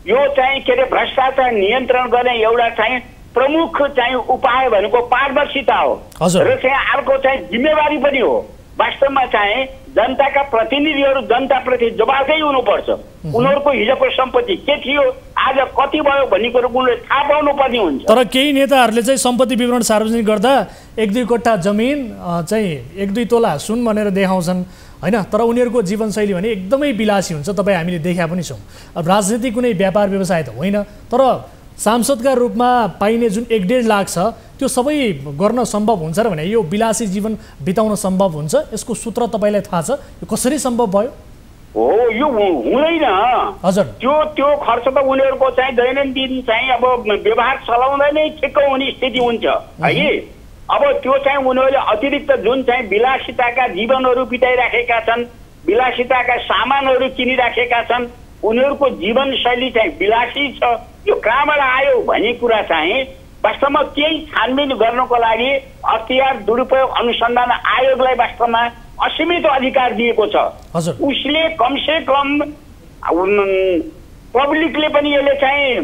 Speaker 4: यो चाहिँ के अरे भ्रष्टाचार नियन्त्रण गर्ने एउटा चाहिँ प्रमुख चाहिँ उपाय भनेको पारदर्शिता हो र चाहिँ अर्को चाहिँ जिम्मेवारी पनि हो। वास्तवमा चाहिँ जनताका प्रतिनिधिहरू जनताप्रति जवाफदेही हुनुपर्छ। उनीहरूको हिजोको सम्पत्ति के थियो, आज कति भयो भन्ने कुरो उनीहरूले थाहा पाउनु पर्ने हुन्छ।
Speaker 1: तर केही नेताहरूले चाहिँ सम्पत्ति विवरण सार्वजनिक गर्दा 1-2 कट्टा जमिन चाहिँ 1-2 तोला सुन भनेर देखाउँछन् हैन, तर उनीहरूको जीवनशैली भने एकदमै विलासी हुन्छ। तपाईँ हामीले देखा पनि छौँ। अब राजनीति कुनै व्यापार व्यवसाय त होइन, तर सांसदका रूपमा पाइने जुन 1-1.5 लाख छ त्यो सबै गर्न सम्भव हुन्छ र भने यो विलासी जीवन बिताउन सम्भव हुन्छ? यसको सूत्र तपाईँलाई थाहा छ? यो कसरी सम्भव भयो?
Speaker 4: हो यो हुँदैन।
Speaker 1: हजुर,
Speaker 4: त्यो खर्च त उनीहरूको चाहिँ दैनन्दिन चाहिँ अब व्यवहार चलाउँदा नै ठिक्क हुने स्थिति हुन्छ है। अब त्यो चाहिँ उनीहरूले अतिरिक्त जुन चाहिँ विलासिताका जीवनहरू बिताइराखेका छन्, विलासिताका सामानहरू किनिराखेका छन्, उनीहरूको जीवनशैली चाहिँ विलासी छ। यो कहाँबाट आयो भन्ने कुरा चाहिँ वास्तवमा केही छानबिन गर्नको लागि अख्तियार दुरुपयोग अनुसन्धान आयोगलाई वास्तवमा असीमित अधिकार दिएको छ। उसले कमसे कम पब्लिकले पनि यसले चाहिँ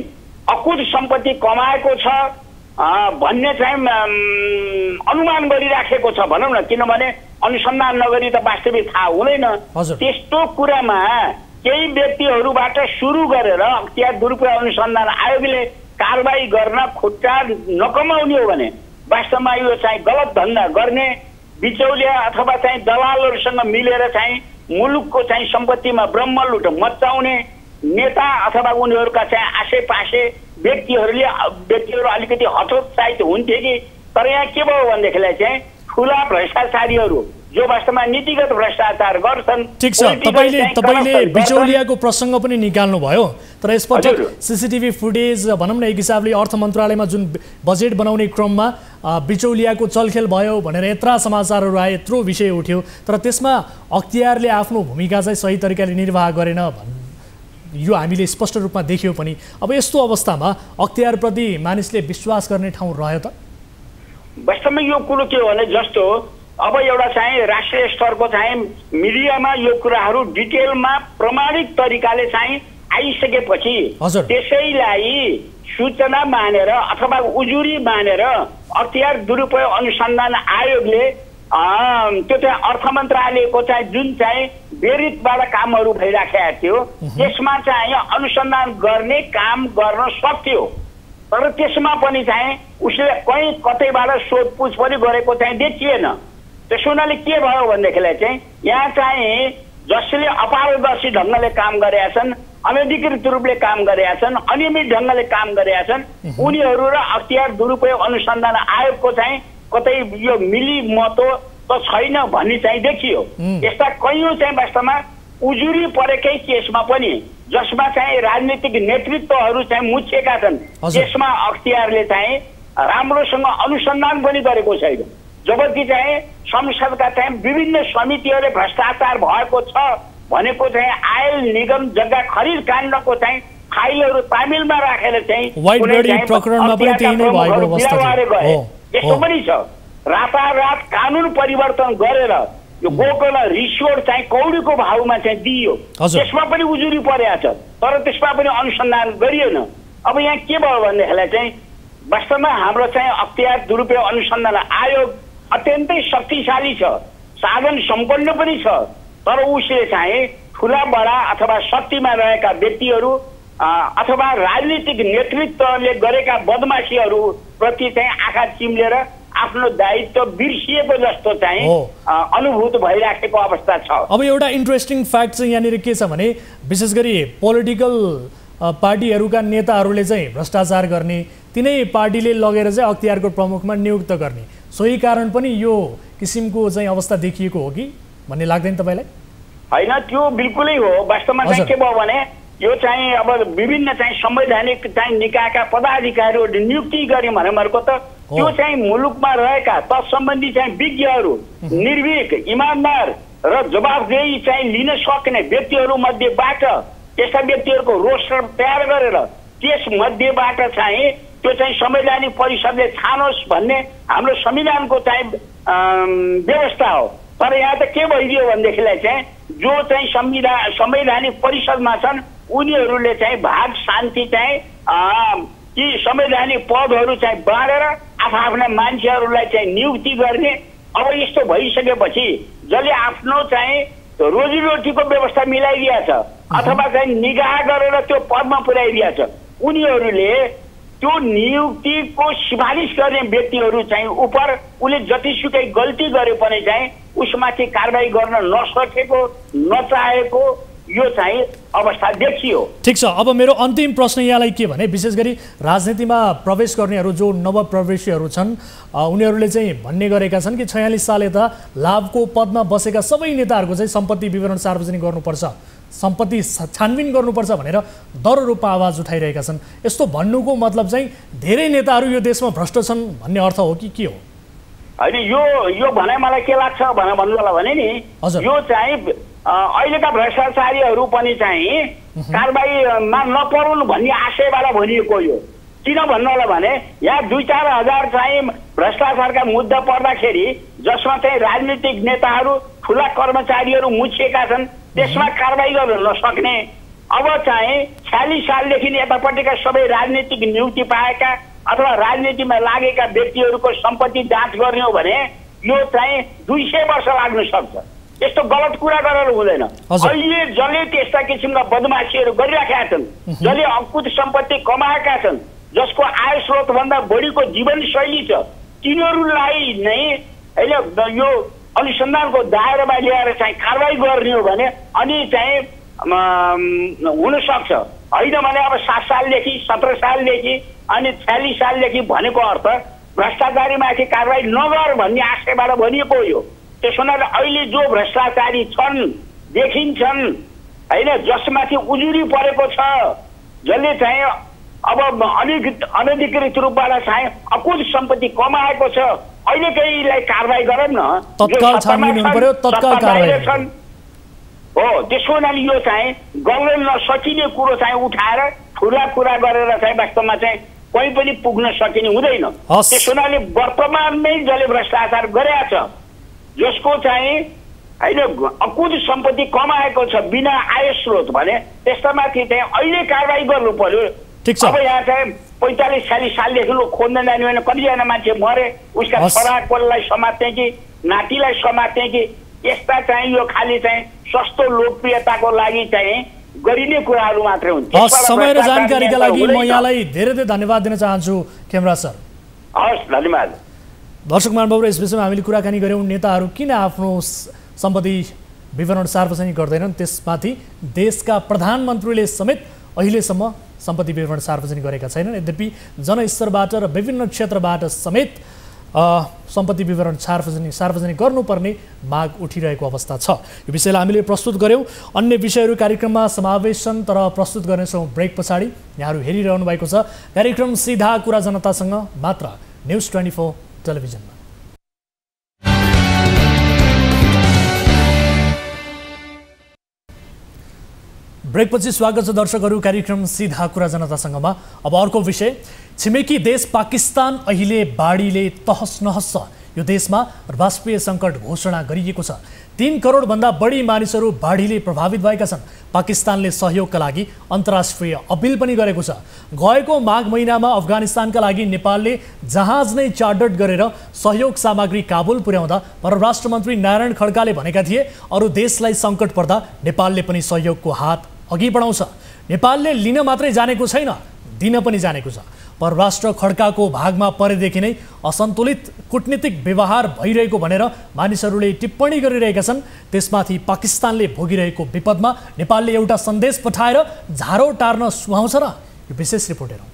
Speaker 4: अकुत सम्पत्ति कमाएको छ भन्ने चाहिँ अनुमान गरिराखेको छ भनौँ न, किनभने अनुसन्धान नगरी त वास्तविक थाहा हुँदैन। त्यस्तो कुरामा केही व्यक्तिहरूबाट सुरु गरेर अख्तियार दुरुपयोग अनुसन्धान आयोगले कारवाही गर्न खुट्टा नकमाउने हो भने वास्तवमा यो चाहिँ गलत धन्दा गर्ने बिचौलिया अथवा चाहिँ दलालहरूसँग मिलेर चाहिँ मुलुकको चाहिँ सम्पत्तिमा ब्रह्मलुट मचाउने नेता अथवा उनीहरूका चाहिँ आसेपासे व्यक्तिहरू अलिकति हतोत्साहित हुन्थे कि। तर यहाँ के भयो भनेदेखिलाई चाहिँ ठुला भ्रष्टाचारीहरू जो वास्तवमा नीतिगत भ्रष्टाचार गर्छन्।
Speaker 1: ठिक छ, तपाईले बिचौलियाको प्रसङ्ग पनि निकाल्नु भयो, तर यसपटक सीसीटीभी फुटेज भनौँ न एक हिसाबले अर्थ मन्त्रालयमा जुन बजेट बनाउने क्रममा बिचौलियाको चलखेल भयो भनेर यत्रा समाचारहरू आए, यत्रो विषय उठ्यो, तर त्यसमा अख्तियारले आफ्नो भूमिका चाहिँ सही तरिकाले निर्वाह गरेन यो हामीले स्पष्ट रूपमा देख्यौँ पनि। अब यस्तो अवस्थामा अख्तियारप्रति मानिसले विश्वास गर्ने ठाउँ रह्यो त?
Speaker 4: वास्तवमा यो कुरो के हो भने जस्तो अब एउटा चाहिँ राष्ट्रिय स्तरको चाहिँ मिडियामा यो कुराहरू डिटेलमा प्रमाणित तरिकाले चाहिँ आइसकेपछि त्यसैलाई सूचना मानेर अथवा उजुरी मानेर अख्तियार दुरुपयोग अनुसन्धान आयोगले त्यो चाहिँ अर्थ मन्त्रालयको चाहिँ जुन चाहिँ बेरितबाट कामहरू भइराखेका थियो त्यसमा चाहिँ अनुसन्धान गर्ने काम गर्न सक्थ्यो। तर त्यसमा पनि चाहिँ उसले कहीँ कतैबाट सोधपुछ पनि गरेको चाहिँ देखिएन। त्यसो हुनाले के भयो भनेदेखिलाई चाहिँ यहाँ चाहिँ जसले अपारदर्शी ढङ्गले काम गरेका छन्, अनधिकृत रूपले काम गरेका छन्, अनियमित ढङ्गले काम गरेका छन्, उनीहरू र अख्तियार दुरुपयोग अनुसन्धान आयोगको चाहिँ कतै यो मिली मतो त छैन भन्ने चाहिँ देखियो। यस्ता कैयौँ चाहिँ वास्तवमा उजुरी परेकै केसमा पनि जसमा चाहिँ राजनीतिक नेतृत्वहरू चाहिँ मुछिएका छन् त्यसमा अख्तियारले चाहिँ राम्रोसँग अनुसन्धान पनि गरेको छैन। जबकि चाहिँ संसदका चाहिँ विभिन्न समितिहरूले भ्रष्टाचार भएको छ भनेको चाहिँ आयल निगम जग्गा खरिद काण्डको चाहिँ फाइलहरू तामिलमा राखेर चाहिँ यस्तो पनि छ। रातारात कानुन परिवर्तन गरेर यो गोकर्ण रिसोर्ट चाहिँ कौडीको भाउमा चाहिँ दिइयो, त्यसमा पनि उजुरी परेको छ, तर त्यसमा पनि अनुसन्धान गरिएन। अब यहाँ के भयो भनेदेखिलाई चाहिँ वास्तवमा हाम्रो चाहिँ अख्तियार दुरुपयोग अनुसन्धान आयोग अत्यन्तै शक्तिशाली छ, साधन सम्पन्न पनि छ, तर उसले चाहिँ ठुला बडा अथवा शक्तिमा रहेका व्यक्तिहरू अथवा राजनीतिक नेतृत्वले गरेका बदमाशीहरू प्रति चाहिँ आँखा चिम्लेर आफ्नो दायित्व बिर्सिएको जस्तो चाहिँ अनुभूत भइराखेको अवस्था छ।
Speaker 1: अब एउटा इन्ट्रेस्टिङ फ्याक्ट चाहिँ यहाँनिर के छ भने विशेष गरी पोलिटिकल पार्टीहरूका नेताहरूले चाहिँ भ्रष्टाचार गर्ने, तिनै पार्टीले लगेर चाहिँ अख्तियारको प्रमुखमा नियुक्त गर्ने, सोही कारण पनि यो किसिमको चाहिँ अवस्था देखिएको हो कि भन्ने लाग्दैन तपाईँलाई?
Speaker 4: होइन, त्यो बिल्कुलै हो। वास्तवमा चाहिँ के भयो भने यो चाहिँ अब विभिन्न चाहिँ संवैधानिक चाहिँ निकायका पदाधिकारीहरू नियुक्ति गरे भनेको त त्यो चाहिँ मुलुकमा रहेका तत्सम्बन्धी चाहिँ विज्ञहरू, निर्भीक, इमानदार र जवाबदेही चाहिँ लिन सक्ने व्यक्तिहरू मध्येबाट त्यस्ता व्यक्तिहरूको रोस्टर तयार गरेर त्यस मध्येबाट चाहिँ त्यो चाहिँ संवैधानिक परिषदले छानोस् भन्ने हाम्रो संविधानको चाहिँ व्यवस्था हो। तर यहाँ त के भइदियो भनेदेखिलाई चाहिँ जो चाहिँ संवैधानिक परिषदमा छन् उनीहरूले चाहिँ भाग शान्ति चाहिँ ती संवैधानिक पदहरू चाहिँ बाँडेर आफ्ना मान्छेहरूलाई चाहिँ नियुक्ति गर्ने। अब यस्तो भइसकेपछि जसले आफ्नो चाहिँ रोजीरोटीको व्यवस्था मिलाइदिएछ अथवा चाहिँ निगाह गरेर त्यो पदमा पुर्याइदिएछ, उनीहरूले त्यो नियुक्तिको सिफारिस गर्ने व्यक्तिहरू चाहिँ उप उसले जतिसुकै गल्ती गरे पनि चाहिँ उसमाथि कारबाही गर्न नसकेको, नचाहेको यो चाहिँ अवस्था देखियो।
Speaker 1: ठिक छ, अब मेरो अन्तिम प्रश्न यहाँलाई के भने विशेष गरी राजनीतिमा प्रवेश गर्नेहरू जो नवप्रवेशीहरू छन् उनीहरूले चाहिँ भन्ने गरेका छन् कि 46 साल यता लाभको पदमा बसेका सबै नेताहरूको चाहिँ सम्पत्ति विवरण सार्वजनिक गर्नुपर्छ, सम्पत्ति छानबिन गर्नुपर्छ भनेर दह्रो रूपमा आवाज उठाइरहेका छन्। यस्तो भन्नुको मतलब चाहिँ धेरै नेताहरू यो देशमा भ्रष्ट छन् भन्ने अर्थ हो कि के हो?
Speaker 4: होइन, यो भनाइ मलाई के लाग्छ भन्नुलाई भने नि यो चाहिँ अहिलेका भ्रष्टाचारीहरू पनि चाहिँ कारबाहीमा नपरुन् भन्ने आशयबाट भनिएको यो। किन भन्नु होला भने यहाँ 2-4 हजार चाहिँ भ्रष्टाचारका मुद्दा पर्दाखेरि जसमा चाहिँ राजनीतिक नेताहरू, ठुला कर्मचारीहरू मुछिएका छन् त्यसमा कारबाही गर्न नसक्ने, अब चाहिँ 46 सालदेखि यतापट्टिका सबै राजनीतिक नियुक्ति पाएका अथवा राजनीतिमा लागेका व्यक्तिहरूको सम्पत्ति जाँच गर्ने हो भने यो चाहिँ 200 वर्ष लाग्न सक्छ। यस्तो गलत कुरा गरेर हुँदैन। अहिले जसले त्यस्ता किसिमका बदमाशीहरू गरिराखेका छन्, जसले अकुत सम्पत्ति कमाएका छन्, जसको आय स्रोत भन्दा बढीको जीवनशैली छ, तिनीहरूलाई नै अहिले यो अनुसन्धानको दायरामा ल्याएर चाहिँ कारबाही गर्ने हो भने अनि चाहिँ हुन सक्छ। होइन भने अब 7 सालदेखि 17 सालदेखि अनि 46 सालदेखि भनेको अर्थ भ्रष्टाचारीमाथि कारबाही नगर भन्ने आशयबाट भनिएको हो। त्यसो हुनाले अहिले जो भ्रष्टाचारी छन्, देखिन्छन् होइन, जसमाथि उजुरी परेको छ, जसले चाहिँ अब अनधिकृत रूपबाट चाहिँ अकुत सम्पत्ति कमाएको छ, अहिले केहीलाई कारबाही गरौँ न,
Speaker 1: तत्काल छानबिन हुनु पर्यो, तत्काल कारबाही।
Speaker 4: हो। त्यसो हुनाले यो चाहिँ गर्न नसकिने कुरो चाहिँ उठाएर ठुला कुरा गरेर चाहिँ वास्तवमा चाहिँ कहीँ पनि पुग्न सकिने हुँदैन। त्यसो हुनाले वर्तमानमै जसले भ्रष्टाचार गरेको छ, जसको चाहिँ होइन अकुत सम्पत्ति कमाएको छ बिना आय स्रोत भने त्यस्तामाथि चाहिँ अहिले कारवाही गर्नु पर्यो। अब यहाँ चाहिँ 45-46 सालदेखि खोज्न जाने भने कतिजना मान्छे मरे, उसका छोराकोलाई समात्ने कि नातिलाई समात्ने कि, यस्ता चाहिँ यो खालि चाहिँ सस्तो लोकप्रियताको लागि चाहिँ गरिने कुराहरू मात्रै हुन्।
Speaker 1: समय र जानकारीका लागि म यहाँलाई धेरै धेरै धन्यवाद दिन चाहन्छु खेमराज सर।
Speaker 4: हस्, धन्यवाद।
Speaker 1: दर्शक महानुभावहरू, यस विषयमा हामीले कुराकानी गऱ्यौँ नेताहरू किन आफ्नो सम्पत्ति विवरण सार्वजनिक गर्दैनन्, त्यसमाथि देशका प्रधानमन्त्रीले समेत अहिलेसम्म सम्पत्ति विवरण सार्वजनिक गरेका छैनन्। यद्यपि जनस्तरबाट र विभिन्न क्षेत्रबाट समेत सम्पत्ति विवरण सार्वजनिक गर्नुपर्ने माग उठिरहेको अवस्था छ। यो विषयलाई हामीले प्रस्तुत गऱ्यौँ। अन्य विषयहरू कार्यक्रममा समावेश छन्, तर प्रस्तुत गर्नेछौँ ब्रेक पछाडि। यहाँहरू हेरिरहनु भएको छ कार्यक्रम सीधा कुरा जनतासँग, मात्र न्युज 24 टेलिभिजनमा। ब्रेकपछि स्वागत छ दर्शकहरू कार्यक्रम सीधा कुरा जनतासँगमा। अब अर्को विषय, छिमेकी देश पाकिस्तान अहिले बाढीले तहस नहस छ। यो देशमा राष्ट्रिय सङ्कट घोषणा गरिएको छ। 3 करोडभन्दा बढी मानिसहरू बाढीले प्रभावित भएका छन्। पाकिस्तानले सहयोगका लागि अन्तर्राष्ट्रिय अपिल पनि गरेको छ। गएको माघ महिनामा अफगानिस्तानका लागि नेपालले जहाज नै चार्टर्ड गरेर सहयोग सामग्री काबुल पुर्याउँदा परराष्ट्र मन्त्री नारायण खड्काले भनेका थिए अरू देशलाई सङ्कट पर्दा नेपालले पनि सहयोगको हात अघि बढाउँछ। नेपालले लिन मात्रै जानेको छैन, दिन पनि जानेको छ। परराष्ट्र खड्काको भागमा परेदेखि नै असन्तुलित कूटनीतिक व्यवहार भइरहेको भनेर मानिसहरूले टिप्पणी गरिरहेका छन्। त्यसमाथि पाकिस्तानले भोगिरहेको विपदमा नेपालले एउटा सन्देश पठाएर झारो टार्न सुहाउँछ र? यो विशेष रिपोर्ट हेरौँ।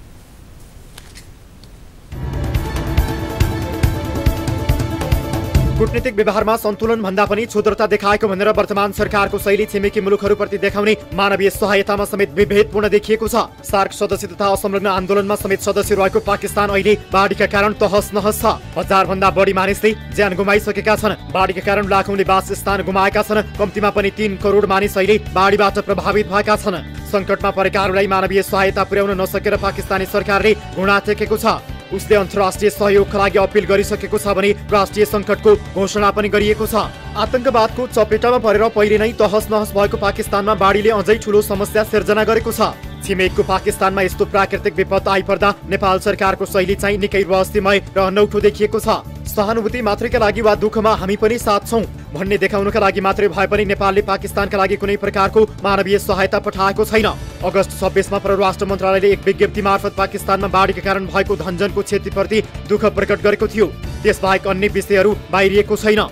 Speaker 2: कूटनीतिक व्यवहारमा सन्तुलन भन्दा पनि क्षुद्रता देखाएको भनेर वर्तमान सरकारको शैली छिमेकी मुलुकहरूप्रति देखाउने मानवीय सहायतामा समेत विभेदपूर्ण देखिएको छ। सार्क सदस्य तथा असंलग्न आन्दोलनमा समेत सदस्य रहेको पाकिस्तान अहिले बाढीका कारण तहस नहस छ। 1000 भन्दा बढी मानिसले ज्यान गुमाइसकेका छन्। बाढीका कारण लाखौंले वासस्थान गुमाएका छन्। कम्तीमा पनि 3 करोड मानिस अहिले बाढीबाट प्रभावित भएका छन्। सङ्कटमा परेकाहरूलाई मानवीय सहायता पुर्याउन नसकेर पाकिस्तानी सरकारले घुँडा टेकेको छ। उसले अन्तर्राष्ट्रिय सहयोगका लागि अपिल गरिसकेको छ भने राष्ट्रिय सङ्कटको घोषणा पनि गरिएको छ। आतंकवादको चपेटामा परेर पहिले नै तहस नहस भएको पाकिस्तानमा बाढीले अझै ठूलो समस्या सिर्जना गरेको छ। छिमेकको पाकिस्तानमा यस्तो प्राकृतिक विपद आइपर्दा नेपाल सरकारको शैली चाहिँ निकै रहस्यमय र अनौठो देखिएको छ। सहानुभूति मात्रैका लागि वा दुःखमा हामी पनि साथ छौं भन्ने देखाउनका लागि मात्रै भए पनि नेपालले पाकिस्तानका लागि कुनै प्रकारको मानवीय सहायता पठाएको छैन। अगस्त 26 मा परराष्ट्र मन्त्रालयले एक विज्ञप्ति मार्फत पाकिस्तानमा बाढीका कारण भएको धनजनको क्षतिप्रति दुःख प्रकट गरेको थियो। त्यसबाहेक अन्य विषयहरू बाहिरिएको छैन।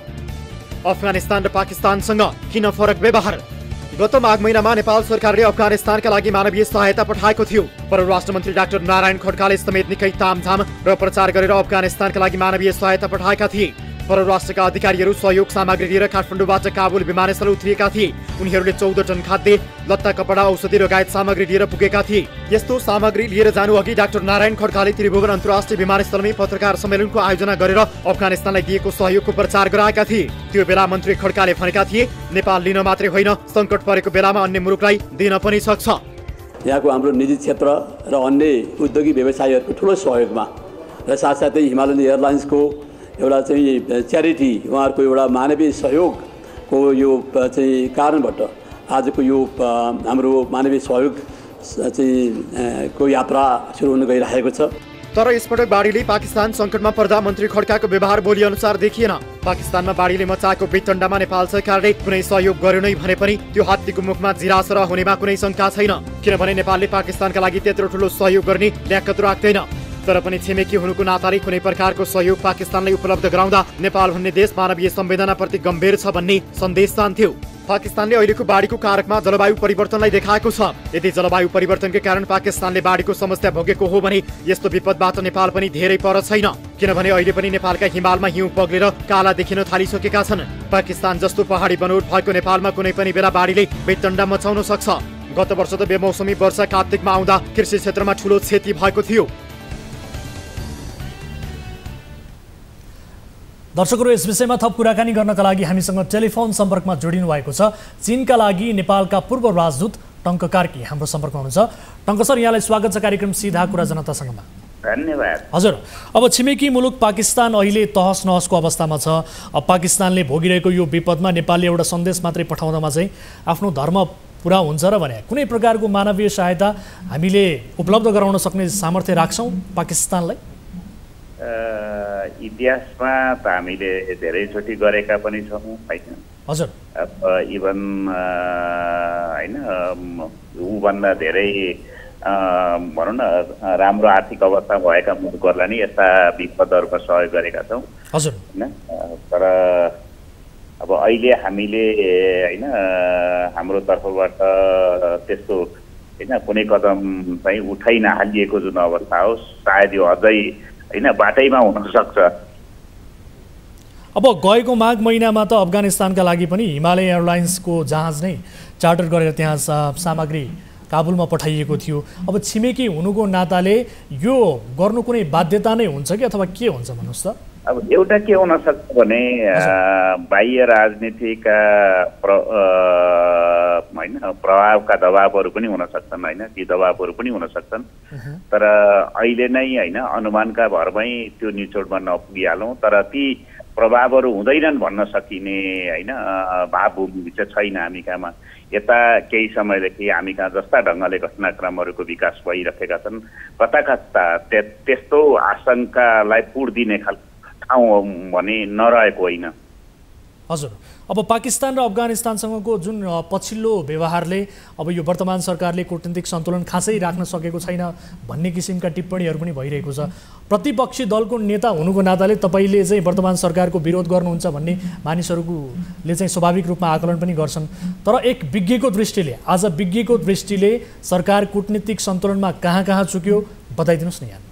Speaker 2: अफगानिस्तान र पाकिस्तानसँग किन फरक व्यवहार? गत माघ महिनामा नेपाल सरकारले अफगानिस्तानका लागि मानवीय सहायता पठाएको थियो। परराष्ट्र मन्त्री डाक्टर नारायण खड्काले समेत निकै तामझाम र प्रचार गरेर अफगानिस्तानका लागि मानवीय सहायता पठाएका थिए। परराष्ट्रका अधिकारीहरू सहयोग सामग्री लिएर काठमाडौँबाट काबुल विमानस्थल उत्रिएका थिए। उनीहरूले 14 टन खाद्य, लत्ता, कपडा, औषधि लगायत सामग्री लिएर पुगेका थिए। यस्तो सामग्री लिएर जानु अघि डाक्टर नारायण खड्काले त्रिभुवन अन्तर्राष्ट्रिय विमानस्थलमै पत्रकार सम्मेलनको आयोजना गरेर अफगानिस्तानलाई दिएको सहयोगको प्रचार गराएका थिए। त्यो बेला मन्त्री खड्काले भनेका थिए नेपाल लिन मात्रै होइन, सङ्कट परेको बेलामा अन्य मुलुकलाई दिन पनि सक्छ।
Speaker 5: यहाँको हाम्रो निजी क्षेत्र र अन्य उद्योगी व्यवसायीहरूको ठुलो सहयोगमा र साथसाथै हिमालयन एयरलाइन्सको एउटा चाहिँ च्यारिटी, उहाँहरूको एउटा मानवीय सहयोगको यो चाहिँ कारणबाट आजको यो हाम्रो मानवीय सहयोग चाहिँ को यात्रा सुरु हुन गइरहेको छ।
Speaker 2: तर यसपटक बाढीले पाकिस्तान सङ्कटमा पर्दा मन्त्री खड्काको व्यवहार बोली अनुसार देखिएन। पाकिस्तानमा बाढीले मचाएको वितण्डामा नेपाल सरकारले कुनै सहयोग गर्यो नै भने पनि त्यो हात्तीको मुखमा जिरासरा हुनेमा कुनै शङ्का छैन, किनभने नेपालले पाकिस्तानका लागि त्यत्रो ठुलो सहयोग गर्ने ल्याकत राख्दैन। तर पनि छिमेकी हुनुको नाताले कुनै प्रकारको सहयोग पाकिस्तानलाई उपलब्ध गराउँदा नेपाल भन्ने देश मानवीय संवेदनाप्रति गम्भीर छ भन्ने सन्देश जान्थ्यो। पाकिस्तानले अहिलेको बाढीको कारकमा जलवायु परिवर्तनलाई देखाएको छ। यदि जलवायु परिवर्तनकै कारण पाकिस्तानले बाढीको समस्या भोगेको हो भने यस्तो विपदबाट नेपाल पनि धेरै पर छैन, किनभने अहिले पनि नेपालका हिमालमा हिउँ पग्लेर काला देखिन थालिसकेका छन्। पाकिस्तान जस्तो पहाडी बनोट भएको नेपालमा कुनै पनि बेला बाढीले वितण्डा मचाउन सक्छ। गत वर्ष त बेमौसमी वर्षा कार्तिकमा आउँदा कृषि क्षेत्रमा ठूलो क्षति भएको थियो।
Speaker 1: दर्शकहरू, यस विषयमा थप कुराकानी गर्नका लागि हामीसँग टेलिफोन सम्पर्कमा जोडिनु भएको छ चीनका लागि नेपालका पूर्व राजदूत टङ्क कार्की हाम्रो सम्पर्कमा हुनुहुन्छ। टङ्क सर, यहाँलाई स्वागत छ कार्यक्रम सीधा कुरा जनतासँगमा।
Speaker 4: धन्यवाद।
Speaker 1: हजुर, अब छिमेकी मुलुक पाकिस्तान अहिले तहस नहसको अवस्थामा छ। अब पाकिस्तानले भोगिरहेको यो विपदमा नेपालले एउटा सन्देश मात्रै पठाउँदामा चाहिँ आफ्नो धर्म पुरा हुन्छ र भने कुनै प्रकारको मानवीय सहायता हामीले उपलब्ध गराउन सक्ने सामर्थ्य राख्छौँ पाकिस्तानलाई?
Speaker 6: इतिहासमा त हामीले धेरैचोटि गरेका पनि छौँ होइन।
Speaker 1: हजुर,
Speaker 6: इभन होइन ऊभन्दा धेरै भनौँ न राम्रो आर्थिक अवस्था भएका मुलुकहरूलाई नि यस्ता विपदहरूमा सहयोग गरेका छौँ।
Speaker 1: हजुर,
Speaker 6: होइन। तर अब अहिले हामीले होइन हाम्रो तर्फबाट त्यस्तो होइन कुनै कदम चाहिँ उठाइ नहालिएको जुन अवस्था हो, सायद यो अझै होइन बाटैमा हुनसक्छ।
Speaker 1: अब गएको माघ महिनामा त अफगानिस्तानका लागि पनि हिमालय एयरलाइन्सको जहाज नै चार्टर गरेर त्यहाँ सामग्री काबुलमा पठाइएको थियो। अब छिमेकी हुनुको नाताले यो गर्नु कुनै बाध्यता नै हुन्छ कि अथवा के हुन्छ भन्नुहोस् त?
Speaker 6: अब एउटा के हुन सक्छ भने बाह्य राजनीतिका होइन प्रभावका दबावहरू पनि हुन सक्छन् होइन, ती दबावहरू पनि हुन सक्छन्। तर अहिले नै होइन अनुमानका भरमै त्यो निचोडमा नपुगिहालौँ। तर ती प्रभावहरू हुँदैनन् भन्न सकिने होइन भावभूमि चाहिँ छैन हामी कहाँमा। यता केही समयदेखि हामी कहाँ जस्ता ढङ्गले घटनाक्रमहरूको विकास भइरहेका छन्, कता कता त्यस्तो आशंकालाई पुर दिने खालको ठाउँ भने नरहेको होइन।
Speaker 1: हजुर, अब पाकिस्तान र अफगानिस्तानसँगको जुन पछिल्लो व्यवहारले अब यो वर्तमान सरकारले कूटनीतिक सन्तुलन खासै राख्न सकेको छैन भन्ने किसिमका टिप्पणीहरू पनि भइरहेको छ। प्रतिपक्षी दलको नेता हुनुको नाताले तपाईँले चाहिँ वर्तमान सरकारको विरोध गर्नुहुन्छ भन्ने मानिसहरूले चाहिँ स्वाभाविक रूपमा आकलन पनि गर्छन्। तर एक विज्ञको दृष्टिले, आज विज्ञको दृष्टिले सरकार कूटनीतिक सन्तुलनमा कहाँ कहाँ चुक्यो बताइदिनुहोस् न यहाँ।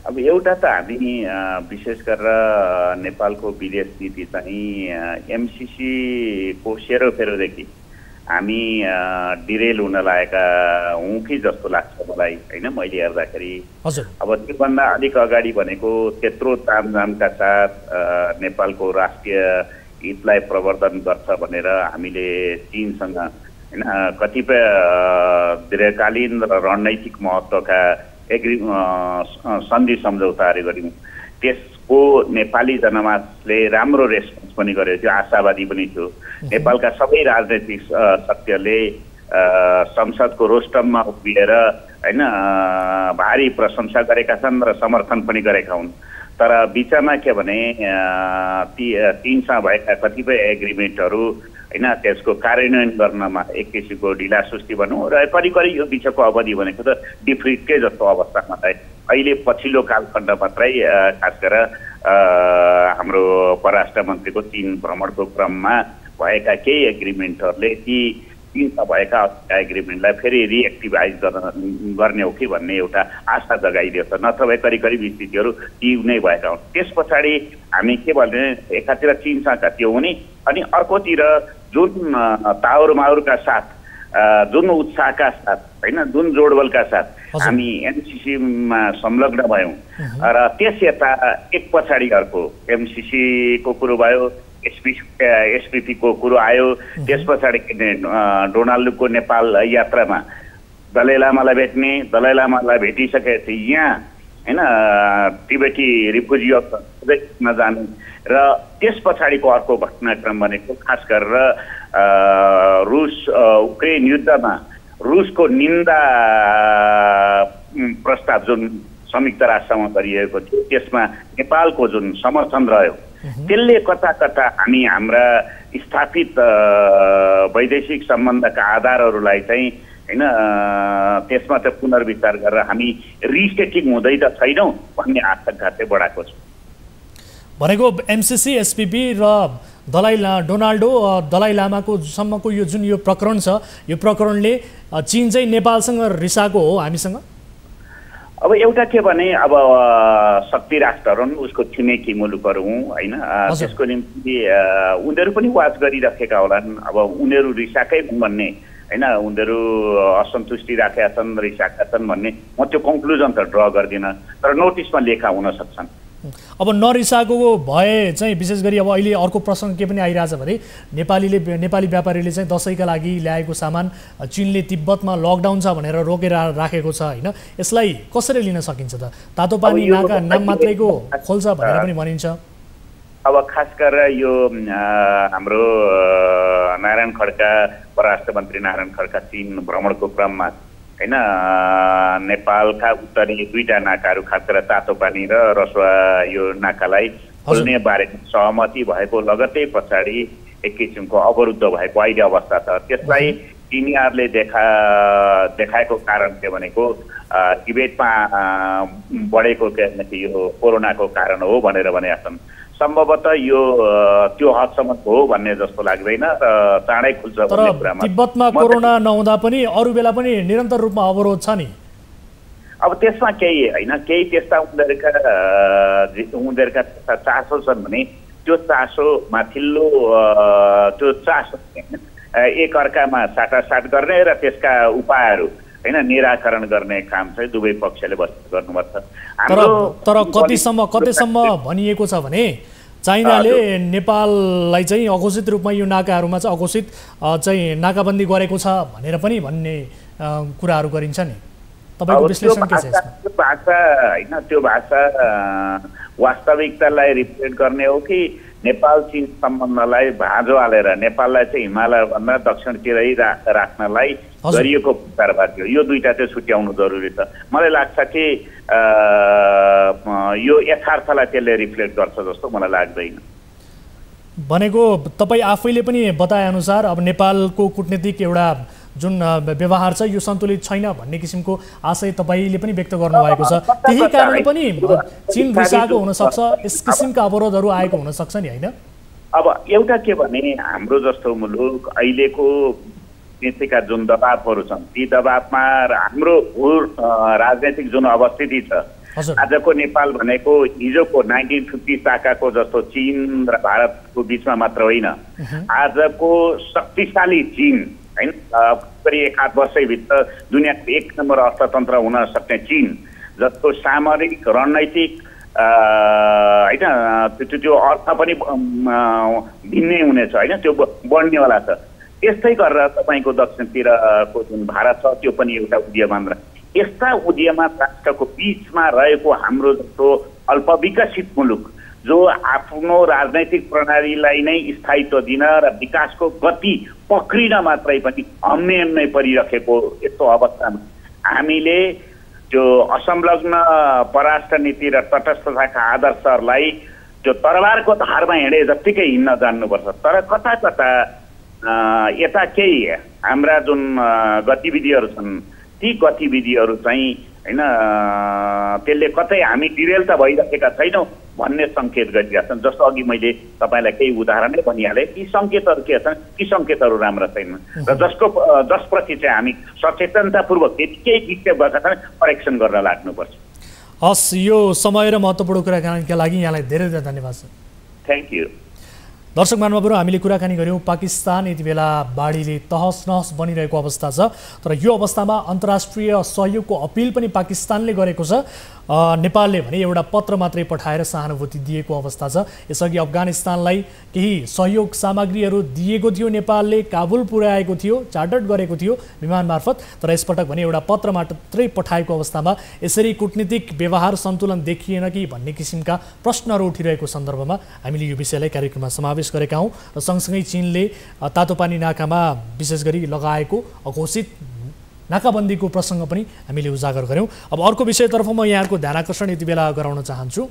Speaker 6: अब एउटा त हामी विशेष गरेर नेपालको विदेश नीति चाहिँ एमसिसीको सेरोफेरोदेखि हामी डिरेल हुन लागेका हौँ कि जस्तो लाग्छ मलाई होइन मैले हेर्दाखेरि। अब त्योभन्दा अलिक अगाडि भनेको त्यत्रो तामझामका साथ नेपालको राष्ट्रिय हितलाई प्रवर्धन गर्छ भनेर हामीले चीनसँग होइन कतिपय दीर्घकालीन र रणनैतिक महत्त्वका सन्धि सम्झौताहरू गऱ्यौँ। त्यसको नेपाली जनमानसले राम्रो रेस्पोन्स पनि गरेको थियो, आशावादी पनि थियो। नेपालका सबै राजनैतिक शक्तिहरूले संसदको रोस्टममा उभिएर होइन भारी प्रशंसा गरेका छन् र समर्थन पनि गरेका हुन्। तर बिचमा के भने ती चीनसँग भएका कतिपय एग्रिमेन्टहरू होइन त्यसको कार्यान्वयन गर्नमा एक किसिमको ढिलासुस्ती भनौँ र करिब यो बिचको अवधि भनेको त डिफ्रिटकै जस्तो अवस्थामा चाहिँ अहिले पछिल्लो कालखण्ड मात्रै खास गरेर हाम्रो परराष्ट्र मन्त्रीको चीन भ्रमणको क्रममा भएका केही एग्रिमेन्टहरूले ती चीनसँग भएका एग्रिमेन्टलाई फेरि रिएक्टिभाइज गर्ने हो कि भन्ने एउटा आशा जगाइदियो छ। नत्र भए करिब स्थितिहरू ती नै भएका हुन्। त्यस पछाडि हामी के भने एकातिर चीनसँग त्यो हुने अनि अर्कोतिर जुन ताउरमाउरका साथ जुन उत्साहका साथ होइन जुन जोडबलका साथ हामी एमसिसीमा संलग्न भयौँ र त्यस यता एक पछाडि अर्को एमसिसीको कुरो भयो, एसपिपीको कुरो आयो। त्यस पछाडि डोनाल्डको नेपाल यात्रामा दलाई लामालाई भेट्ने, दलाई लामालाई भेटिसकेपछि यहाँ होइन तिब्बती रिफ्युजी नजाने र त्यस पछाडिको अर्को घटनाक्रम भनेको खास गरेर रुस उक्रेन युद्धमा रुसको निन्दा प्रस्ताव जुन संयुक्त राष्ट्रमा गरिएको थियो त्यसमा नेपालको जुन समर्थन रह्यो त्यसले कता कता हामी हाम्रा स्थापित वैदेशिक सम्बन्धका आधारहरूलाई चाहिँ होइन त्यसमा त पुनर्विचार गरेर हामी रिसेटिङ हुँदै त छैनौँ भन्ने आशंका चाहिँ बढाएको छ।
Speaker 1: भनेको एमसिसी, एसपिपी र डोनाल्डो दलाई लामाको सम्मको यो जुन यो प्रकरण छ यो प्रकरणले चीन चाहिँ नेपालसँग रिसाएको हो हामीसँग।
Speaker 6: अब एउटा के भने अब शक्ति राष्ट्रहरू उसको छिमेकी मुलुकहरू हुँ होइन त्यसको निम्ति उनीहरू पनि वाच गरिराखेका होलान्। अब उनीहरू रिसाएकै हुन् भन्ने होइन उनीहरू असन्तुष्टि राखेका छन्, रिसाएका छन् भन्ने म त्यो कन्क्लुजन त ड्र गर्दिनँ। तर नोटिसमा लेखा हुन सक्छन्
Speaker 1: अब नरिसाको भए चाहिँ विशेष गरी अब अहिले अर्को प्रसङ्ग के पनि आइरहेछ भने नेपाली व्यापारीले चाहिँ दसैँका लागि ल्याएको सामान चीनले तिब्बतमा लकडाउन छ भनेर रोकेर राखेको छ होइन, यसलाई कसरी लिन सकिन्छ त? तातो पानी नाका नाम मात्रैको खोल्छ भनेर पनि भनिन्छ।
Speaker 6: अब खास गरेर यो हाम्रो नारायण खड्का परराष्ट्र मन्त्री नारायण खड्का चीन भ्रमणको क्रममा हैन नेपालका उत्तरी दुईटा नाकाहरू खास गरेर तातो पानी र रसुवा यो नाकालाई खोल्ने बारेमा सहमति भएको लगत्तै पछाडि एक किसिमको अवरुद्ध भएको अहिले अवस्था छ। त्यसलाई चिनियाहरूले देखाएको कारण के भनेको तिब्बतमा बढेको यो कोरोनाको कारण हो भनेर भनेका छन्। सम्भवतः यो त्यो हदसम्म हो भन्ने जस्तो लाग्दैन र चाँडै खुल्छ भन्ने कुरामा।
Speaker 1: तिब्बतमा कोरोना नहुँदा पनि अरू बेला पनि निरन्तर रूपमा अवरोध छ नि।
Speaker 6: अब त्यसमा केही होइन, केही त्यस्ता उनीहरूका चासो छन् भने त्यो चासो माथिल्लो त्यो चासो एक अर्कामा साटासाट गर्ने र त्यसका उपायहरू हैन निराकरण गर्ने काम चाहिँ दुवै पक्षले गर्नुपर्छ।
Speaker 1: तर कतिसम्म भनिएको छ भने चाइनाले नेपाललाई चाहिँ अघोषित रूपमा यो नाकाहरूमा चाहिँ अघोषित चाहिँ नाकाबन्दी गरेको छ भनेर पनि भन्ने कुराहरू गरिन्छ नि। तपाईको विश्लेषण के छ यसमा?
Speaker 6: त्यो भाषा हैन, त्यो भाषा वास्तविकतालाई रिफ्लेक्ट गर्ने हो कि नेपाल चीन सम्बन्धलाई भाँजो हालेर नेपाललाई चाहिँ हिमालय भन्दा दक्षिणतिरै राख्नलाई गरिएको कारबार हो। यो दुईटा चाहिँ छुट्याउनु जरुरी छ। मलाई लाग्छ कि यो यथार्थलाई त्यसले रिफ्लेक्ट गर्छ जस्तो मलाई लाग्दैन।
Speaker 1: भनेको तपाईँ आफैले पनि बताए अनुसार अब नेपालको कूटनीतिक एउटा जुन व्यवहार छ यो सन्तुलित छैन भन्ने किसिमको आशय तपाईँले पनि व्यक्त गर्नुभएको छ। त्यही कारण पनि चीन रुसाएको हुनसक्छ, यस किसिमका अवरोधहरू आएको हुनसक्छ नि होइन?
Speaker 6: अब एउटा के भने हाम्रो जस्तो मुलुक अहिलेको नीतिका जुन दबावहरू छन् ती दबावमा हाम्रो राजनैतिक जुन अवस्थिति छ, आजको नेपाल भनेको हिजोको 1950 ताकाको जस्तो चीन र भारतको बिचमा मात्र होइन, आजको शक्तिशाली चीन हैन करिब एक आध वर्षभित्र दुनियाँको एक नम्बर अर्थतन्त्र हुन सक्ने चीन जस्तो सामरिक रणनैतिक होइन त्यो अर्थ पनि भिन्नै हुनेछ होइन, त्यो बढ्नेवाला छ। त्यस्तै गरेर तपाईँको दक्षिणतिरको जुन भारत छ त्यो पनि एउटा उदीयमान यस्ता उदीयमान राष्ट्रको बिचमा रहेको हाम्रो जस्तो अल्पविकसित मुलुक जो आफ्नो राजनैतिक प्रणालीलाई नै स्थायित्व दिन र विकासको गति पक्रिन मात्रै पनि हम्मे परिरहेको यस्तो अवस्थामा हामीले त्यो असंलग्न परराष्ट्र नीति र तटस्थताका आदर्शहरूलाई त्यो तरबारको धारमा हिँडे जत्तिकै हिँड्न जान्नुपर्छ। तर कता कता यता केही हाम्रा जुन गतिविधिहरू छन् ती गतिविधिहरू चाहिँ हैन त्यसले कतै हामी डिरेल त भइरहेका छैनौँ भन्ने सङ्केत गरिरहेका छन्। जस्तो अघि मैले तपाईँलाई केही उदाहरणै भनिहालेँ, ती सङ्केतहरू के छन्, ती सङ्केतहरू राम्रा छैनन् र जसप्रति चाहिँ हामी सचेतनतापूर्वक त्यतिकै विक्षेप भएका छन् करेक्सन गर्न लाग्नुपर्छ।
Speaker 1: हस्, यो समय र महत्त्वपूर्ण कुराकानीका लागि यहाँलाई धेरै धेरै धन्यवाद छ।
Speaker 6: Thank you.
Speaker 1: दर्शक महानुभावहरू, हामीले कुराकानी गऱ्यौँ पाकिस्तान यति बेला बाढीले तहस नहस बनिरहेको अवस्था छ, तर यो अवस्थामा अन्तर्राष्ट्रिय सहयोगको अपिल पनि पाकिस्तानले गरेको छ। नेपालले भने एउटा पत्र मात्रै पठाएर सहानुभूति दिएको अवस्था छ। यसअघि अफगानिस्तानलाई केही सहयोग सामग्रीहरू दिएको थियो, नेपालले काबुल पुर्याएको थियो, चार्टर्ड गरेको थियो विमान मार्फत, तर यसपटक भने एउटा पत्र मात्रै पठाएको अवस्थामा यसरी कूटनीतिक व्यवहार सन्तुलन देखिएन कि भन्ने किसिमका प्रश्नहरू उठिरहेको सन्दर्भमा हामीले यो विषयलाई कार्यक्रममा समावेश गरेका हौँ र सँगसँगै चीनले तातोपानी नाकामा विशेष गरी लगाएको अघोषित नाकाबन्दीको प्रसङ्ग पनि हामीले उजागर गऱ्यौँ। अब अर्को विषयतर्फ म यहाँको ध्यान आकर्षण यति बेला गराउन चाहन्छु।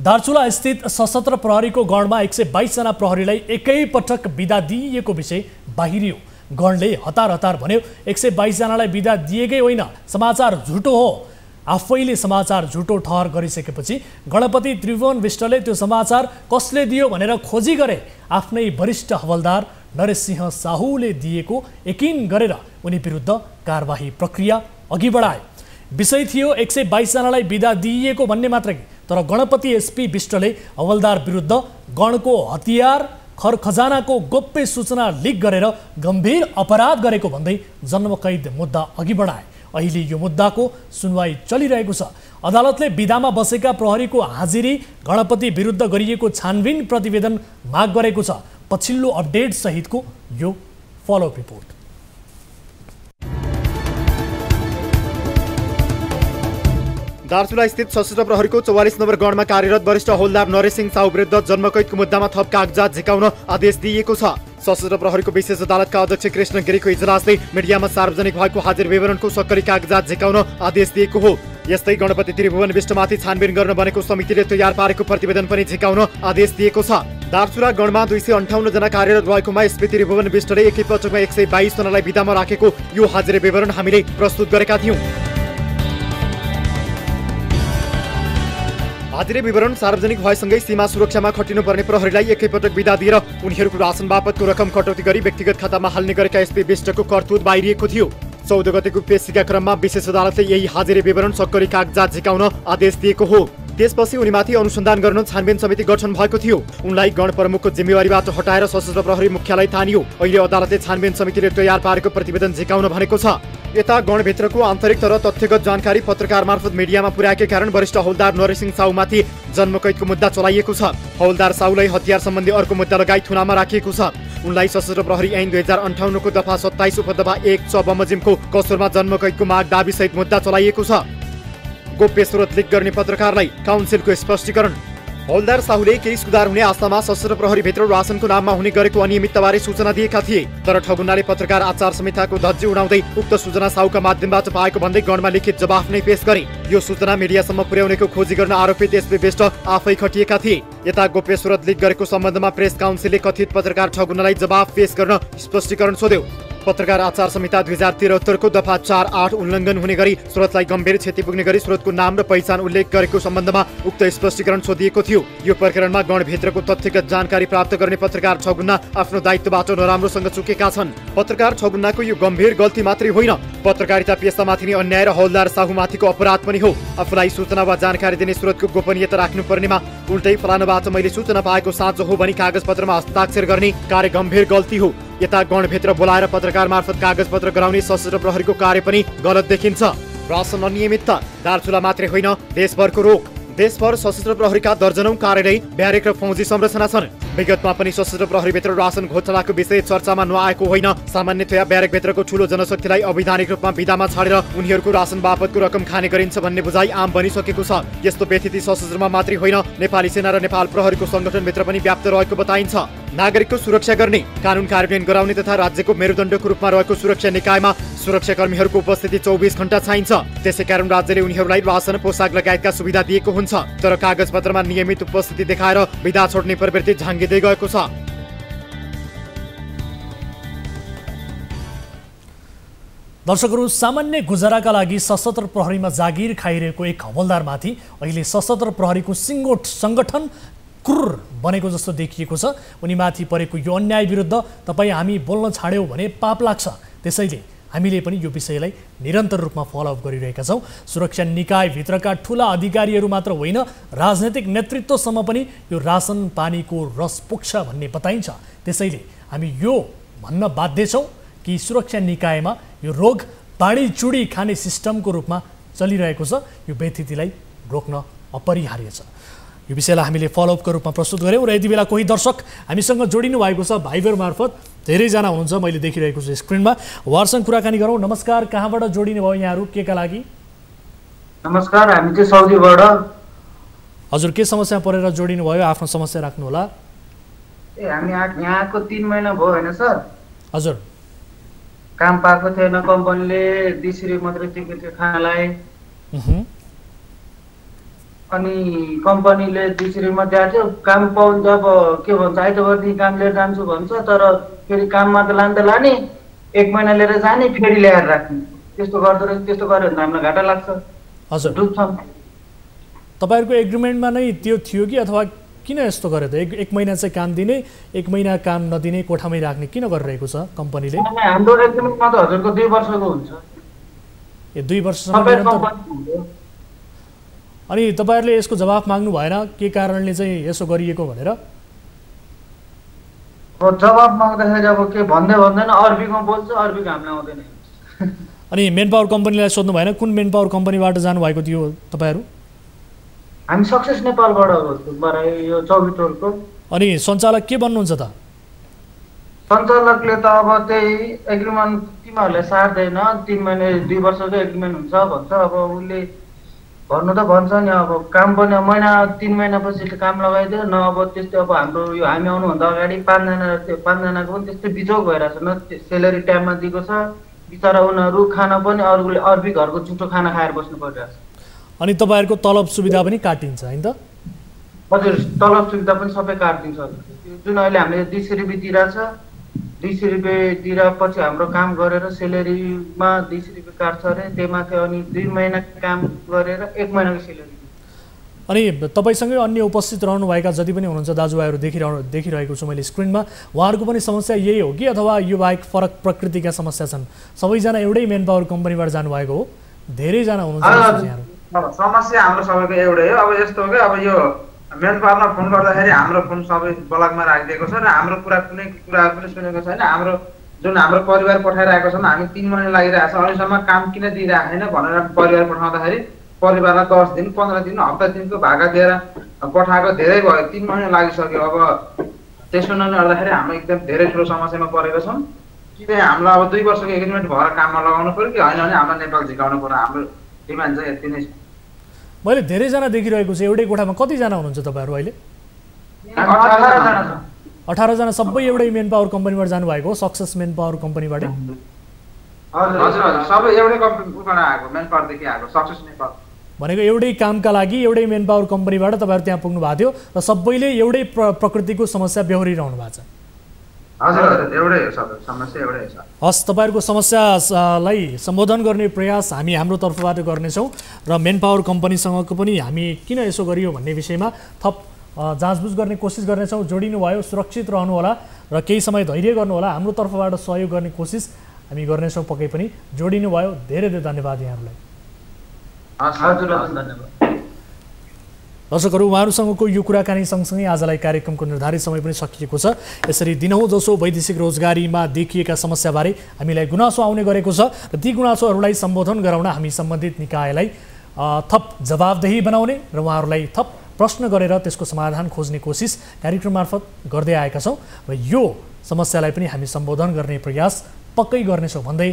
Speaker 1: दार्चुला स्थित सशस्त्र प्रहरीको गणमा 122 जना प्रहरीलाई एकैपटक बिदा दिइएको विषय बाहिरियो। गणले हतार हतार भन्यो 122 जनालाई बिदा दिएकै होइन, समाचार झुटो हो। आफैले समाचार झुटो ठहर गरिसकेपछि गणपति त्रिभुवन विष्टले त्यो समाचार कसले दियो भनेर खोजी गरे। आफ्नै वरिष्ठ हवलदार नरेशसिंह साहुले दिएको यकिन गरेर उनी विरुद्ध कारबाही प्रक्रिया अघि बढाए। विषय थियो 122 जनालाई बिदा दिइएको भन्ने मात्रै, तर गणपति एसपी विष्टले हवलदार विरुद्ध गणको हतियार खजानाको गोप्य सूचना लिक गरेर गम्भीर अपराध गरेको भन्दै जन्मकैद मुद्दा अघि बढाए। अहिले यो मुद्दाको सुनवाई चलिरहेको छ। अदालतले विधामा बसेका प्रहरीको हाजिरी, गणपति विरुद्ध गरिएको छानबिन प्रतिवेदन माग गरेको छ। पछिल्लो अपडेट सहितको यो फलोअप रिपोर्ट।
Speaker 2: दार्चुला स्थित सशस्त्र प्रहरीको 44 नम्बर गणमा कार्यरत वरिष्ठ हौलदार नरेशसिंह साहु विरुद्ध जन्मकैदको मुद्दामा थप कागजात झिकाउन आदेश दिइएको छ। सशस्त्र प्रहरीको विशेष अदालतका अध्यक्ष कृष्ण गिरीको इजलासले मिडियामा सार्वजनिक भएको हाजिर विवरणको सक्कली कागजात झिकाउन आदेश दिएको हो। यस्तै गणपति त्रिभुवन विष्टमाथि छानबिन गर्न बनेको समितिले तयार पारेको प्रतिवेदन पनि झिकाउन आदेश दिएको छ। दार्चुला गणमा 258 जना कार्यरत रहेकोमा एसपी त्रिभुवन विष्टले एकैपटकमा 122 जनालाई विधामा राखेको यो हाजिर विवरण हामीले प्रस्तुत गरेका थियौं। हाजिरे विवरण सार्वजनिक भएसँगै सीमा सुरक्षामा खटिनुपर्ने प्रहरीलाई एकैपटक विदा दिएर उनीहरूको राशन बापतको रकम कटौती गरी व्यक्तिगत खातामा हाल्ने गरेका एसपी विष्टको करतुत बाहिरिएको थियो। 14 गतेको पेशीका क्रममा विशेष अदालतले यही हाजिरे विवरण सक्कली कागजात झिकाउन आदेश दिएको हो। त्यसपछि उनीमाथि अनुसन्धान गर्न छानबिन समिति गठन भएको थियो। उनलाई गण प्रमुखको जिम्मेवारीबाट हटाएर सशस्त्र प्रहरी मुख्यालय तानियो। अहिले अदालतले छानबिन समितिले तयार पारेको प्रतिवेदन झिकाउन भनेको छ। यता गणभित्रको आन्तरिक तर तथ्यगत जानकारी पत्रकार मार्फत मिडियामा पुर्याएकै कारण वरिष्ठ हौलदार नरेशसिंह साहुमाथि जन्मकैदको मुद्दा चलाइएको छ। हौलदार साहुलाई हतियार सम्बन्धी अर्को मुद्दा लगाई थुनामा राखिएको छ। उनलाई सशस्त्र प्रहरी ऐन 2058 को दफा 27 उपदफा 1 बमोजिमको कसुरमा जन्मकैदको माग दाबी सहित मुद्दा चलाइएको छ। गोप्य स्रोत लिक गर्ने पत्रकारलाई काउन्सिलको स्पष्टीकरण। हौलदार साहुले केही सुधार हुने आशामा सशस्त्र प्रहरीभित्र रासनको नाममा हुने गरेको अनियमितताबारे सूचना दिएका थिए। तर ठगुन्नाले पत्रकार आचार संहिताको धज्जी उडाउँदै उक्त सूचना साहुका माध्यमबाट पाएको भन्दै गणमा लिखित जवाफ नै पेश गरे। यो सूचना मिडियासम्म पुर्याउनेको खोजी गर्न आरोपित एसपी विष्ट आफै खटिएका थिए। यता गोप्य स्रोत लिक गरेको सम्बन्धमा प्रेस काउन्सिलले कथित पत्रकार ठगुन्नालाई जवाफ पेश गर्न स्पष्टीकरण सोध्यो। पत्रकार आचार संहिता 2073 को दफा 4-8 उल्लङ्घन हुने गरी स्रोतलाई गम्भीर क्षति पुग्ने गरी स्रोतको नाम र पहिचान उल्लेख गरेको सम्बन्धमा उक्त स्पष्टीकरण सोधिएको थियो। यो प्रकरणमा गणभित्रको तथ्यगत जानकारी प्राप्त गर्ने पत्रकार ठगुन्ना आफ्नो दायित्वबाट नराम्रोसँग चुकेका छन्। पत्रकार ठगुन्नाको यो गम्भीर गल्ती मात्रै होइन, पत्रकारिता पेसामाथि नै अन्याय र हौलदार साहुमाथिको अपराध पनि हो। आफूलाई सूचना वा जानकारी दिने स्रोतको गोपनीयता राख्नुपर्नेमा उल्टै फलानुबाट मैले सूचना पाएको साँचो हो भनी कागजपत्रमा हस्ताक्षर गर्ने कार्य गम्भीर गल्ती हो। यता गणभित्र बोलाएर पत्रकार मार्फत कागजपत्र गराउने सशस्त्र प्रहरीको कार्य पनि गलत देखिन्छ। राशन अनियमितता दार्चुला मात्रै होइन, देशभरको रोग। देशभर सशस्त्र प्रहरीका दर्जनौं कार्यालय, ब्यारेक र फौजी संरचना छन्। विगतमा पनि सशस्त्र प्रहरीभित्र राशन घोटालाको विषय चर्चामा नआएको होइन। सामान्यतया ब्यारेकभित्रको ठूलो जनशक्तिलाई अवैधानिक रूपमा विधामा छाडेर उनीहरूको राशन बापतको रकम खाने गरिन्छ भन्ने बुझाइ आम बनिसकेको छ। यस्तो व्यथिति सशस्त्रमा मात्रै होइन, नेपाली सेना र नेपाल प्रहरीको संगठनभित्र पनि व्याप्त रहेको बताइन्छ। नागरिकको सुरक्षा गर्ने, कानुन कार्यान्वयन गराउने तथा राज्यको मेरुदण्डको रूपमा रहेको सुरक्षा निकायमा सुरक्षाकर्मीहरूको उपस्थिति 24 घण्टा चाहिन्छ। त्यसैकारण राज्यले उनीहरूलाई राशन, पोसाक लगायतका सुविधा दिएको हुन्छ। तर कागजपत्रमा नियमित उपस्थिति देखाएर विधा छोड्ने प्रवृत्ति झाँगिँदै गएको छ।
Speaker 1: दर्शकहरू, सामान्य गुजाराका लागि सशस्त्र प्रहरीमा जागिर खाइरहेको एक हवलदारमाथि अहिले सशस्त्र प्रहरीको सिङ्गोट सङ्गठन क्रूर बनेको जस्तो देखिएको छ। उनीमाथि परेको यो अन्याय विरुद्ध तपाईँ हामी बोल्न छाड्यौँ भने पाप लाग्छ। त्यसैले हामीले पनि यो विषयलाई निरन्तर रूपमा फलोअप गरिरहेका छौँ। सुरक्षा निकायभित्रका ठुला अधिकारीहरू मात्र होइन, राजनैतिक नेतृत्वसम्म पनि यो रासन पानीको रस पुग्छ भन्ने बताइन्छ। त्यसैले हामी यो भन्न बाध्य छौँ कि सुरक्षा निकायमा यो रोग बाँडीचुडी खाने सिस्टमको रूपमा चलिरहेको छ। यो व्यथितिलाई रोक्न अपरिहार्य छ। यो विषयलाई हामीले फलोअपको रूपमा प्रस्तुत गऱ्यौँ र यति बेला कोही दर्शक हामीसँग जोडिनु भएको छ भाइबर मार्फत। धेरैजना हुनुहुन्छ, मैले देखिरहेको छु स्क्रिनमा। उहाँहरूसँग कुराकानी गरौँ। नमस्कार, कहाँबाट जोडिनु भयो यहाँहरू, के का लागि?
Speaker 7: नमस्कार, हामी चाहिँ साउदीबाट।
Speaker 1: हजुर, के समस्या परेर जोडिनु भयो? आफ्नो समस्या राख्नु होला।
Speaker 7: हामी यहाँको 3 महिना भयो होइन सर? हजुर, काम पाएको थिएन, कम्पनीले दिसरी मात्रै दिएको थियो खानालाई। अनि कम्पनीले दिसरीमा दिएको थियो, काम पाउनु जब के भन्छ आइतबारदेखि काम लिएर जान्छु भन्छ, तर फेरि काममा त लाने 1 महिना लिएर जाने, फेरि ल्याएर राख्ने, त्यस्तो गर्दो रहेछ। त्यस्तो गर्यो भने त हामीलाई घाटा लाग्छ।
Speaker 1: हजुर,
Speaker 7: डुब्छौँ।
Speaker 1: तपाईँहरूको एग्रिमेन्टमा नै त्यो थियो कि अथवा किन यस्तो गर्यो त? 1 महिना चाहिँ काम दिने, 1 महिना काम नदिने, कोठामै राख्ने किन गरिरहेको छ कम्पनीले?
Speaker 7: हाम्रो एग्रिमेन्टमा त हजुरको 2 वर्षको हुन्छ।
Speaker 1: 2 वर्षसम्म। अनि तपाईँहरूले यसको जवाफ माग्नु भएन के कारणले चाहिँ यसो गरिएको भनेर?
Speaker 7: जवाफ माग्दाखेरि अब के भन्दैन, अरबीमा बोल्छ, अरबीको हामीलाई आउँदैन।
Speaker 1: अनि मेन पावर कम्पनीलाई सोध्नु भएन कुन मेन पावर कम्पनीबाट जानुभएको थियो तपाईँहरू?
Speaker 7: हामी सक्सेस नेपालबाट हो यो चौबिटोलको।
Speaker 1: अनि सञ्चालक के भन्नुहुन्छ त?
Speaker 7: सञ्चालकले त अब त्यही एग्रिमेन्ट तिमीहरूले सार्दैन, 3 महिना 2 वर्षको एग्रिमेन्ट हुन्छ भन्छ। अब उसले भन्नु त भन्छ नि, अब काम पनि महिना 3 महिनापछि काम लगाइदियो न। अब त्यस्तै अब हाम्रो यो हामी आउनुभन्दा अगाडि 5 जना थियो, 5 जनाको पनि त्यस्तै बिजोग भइरहेको छ न। सेलेरी टाइममा दिएको छ, बिचरा उनीहरू खाना पनि अरूले अर्बी घरको जुठो खाना खाएर बस्नु परिरहेको छ।
Speaker 1: अनि तपाईँहरूको तलब सुविधा पनि काटिन्छ हैन त?
Speaker 7: हजुर, तलब सुविधा पनि सबै काटिदिन्छ। जुन अहिले हामीले 200 रुपियाँ दिइरहेछ, 200 रुपियाँ दिएपछि हाम्रो काम गरेर सेलेरीमा 200 रुपियाँ काट्छ अरे, त्यहीमाथि अनि 2 महिना काम गरेर 1 महिनाको सेलेरी।
Speaker 1: अनि तपाईँसँगै अन्य उपस्थित रहनुभएका जति पनि हुनुहुन्छ दाजुभाइहरू देखिरहेको छु मैले स्क्रिनमा, उहाँहरूको पनि समस्या यही हो कि अथवा यो बाहेक फरक प्रकृतिका समस्या छन्? सबैजना एउटै मेन पावर कम्पनीबाट जानुभएको हो? धेरैजना हुनुहुन्छ?
Speaker 8: समस्या हाम्रो सबैको एउटै हो। अब यस्तो हो कि अब यो मेन पावरमा फोन गर्दाखेरि हाम्रो फोन सबै ब्लकमा राखिदिएको छ र हाम्रो कुनै कुराहरू पनि सुनेको छैन। हाम्रो जुन हाम्रो परिवार पठाइरहेको छन्, हामी 3 महिना लागिरहेको छ अहिलेसम्म काम किन दिइरहेको छैन भनेर परिवार पठाउँदाखेरि परिवारलाई 10 दिन 15 दिन हप्ता दिनको भागा दिएर पठाएको धेरै भयो। 3 महिना लागिसक्यो। अब त्यसो नगर्दाखेरि हामी एकदम धेरै ठुलो समस्यामा परेका छौँ कि हामीलाई अब 2 वर्षको एग्रिमेन्ट भएर काममा लगाउनु पर्यो कि होइन भने हामीलाई नेपाल झिकाउनु पर्यो। हाम्रो डिमान्ड चाहिँ यति नै छ।
Speaker 1: मैले धेरैजना देखिरहेको छु। एउटै कोठामा कतिजना हुनुहुन्छ तपाईँहरू अहिले? 18 जना सबै एउटै मेन पावर कम्पनीबाट जानुभएको हो? सक्सेस मेन पावर कम्पनीबाट?
Speaker 8: हजुर, सबै एउटै कम्पनीबाट आएको, मेन पावरदेखि आएको, सक्सेस नेपाल
Speaker 1: भनेको एउटै कामका लागि एउटै मेन पावर कम्पनीबाट तपाईँहरू त्यहाँ पुग्नु भएको थियो र सबैले एउटै प्रकृतिको समस्या बेहोरिरहनु भएको छ?
Speaker 8: हजुर, एउटै हो, सबै समस्या एउटै छ।
Speaker 1: हस्, तपाईँहरूको समस्यालाई सम्बोधन गर्ने प्रयास हामी हाम्रो तर्फबाट गर्नेछौँ र मेन पावर कम्पनीसँगको पनि हामी किन यसो गरियो भन्ने विषयमा थप जाँचबुझ गर्ने कोसिस गर्नेछौँ। जोडिनु भयो, सुरक्षित रहनुहोला र केही समय धैर्य गर्नुहोला। हाम्रो तर्फबाट सहयोग गर्ने कोसिस हामी गर्नेछौँ पक्कै पनि। जोडिनु भयो, धेरै धेरै धन्यवाद यहाँहरूलाई। दर्शकहरू, उहाँहरूसँगको यो कुराकानी सँगसँगै आजलाई कार्यक्रमको निर्धारित समय पनि सकिएको छ। यसरी दिनहुँ जसो वैदेशिक रोजगारीमा देखिएका समस्याबारे हामीलाई गुनासो आउने गरेको छ र ती गुनासोहरूलाई सम्बोधन गराउन हामी सम्बन्धित निकायलाई थप जवाबदेही बनाउने र उहाँहरूलाई थप प्रश्न गरेर त्यसको समाधान खोज्ने कोसिस कार्यक्रम मार्फत गर्दै आएका छौँ र यो समस्यालाई पनि हामी सम्बोधन गर्ने प्रयास पक्कै गर्नेछौँ भन्दै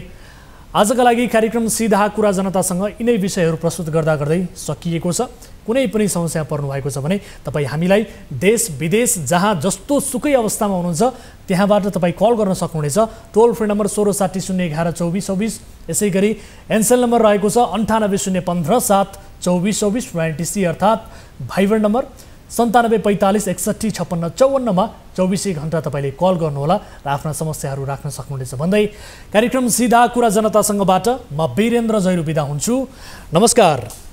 Speaker 1: आजका लागि कार्यक्रम सिधा कुरा जनतासँग यिनै विषयहरू प्रस्तुत गर्दा गर्दै सकिएको छ। कुनै पनि समस्या पर्नु भएको छ भने तपाईँ हामीलाई देश विदेश जहाँ जस्तो सुकै अवस्थामा हुनुहुन्छ त्यहाँबाट तपाईँ कल गर्न सक्नुहुनेछ। टोल फ्री नम्बर 1660 11 24 24। यसै गरी एनसेल नम्बर रहेको छ 98 015 7 24 24 र एनटिसी अर्थात् भाइबर नम्बर 97 45 61 56 54मा 24 घण्टा तपाईँले कल गर्नुहोला र आफ्ना समस्याहरू राख्न सक्नुहुनेछ भन्दै कार्यक्रम सिधा कुरा जनतासँगबाट म वीरेन्द्र जैरू बिदा हुन्छु। नमस्कार।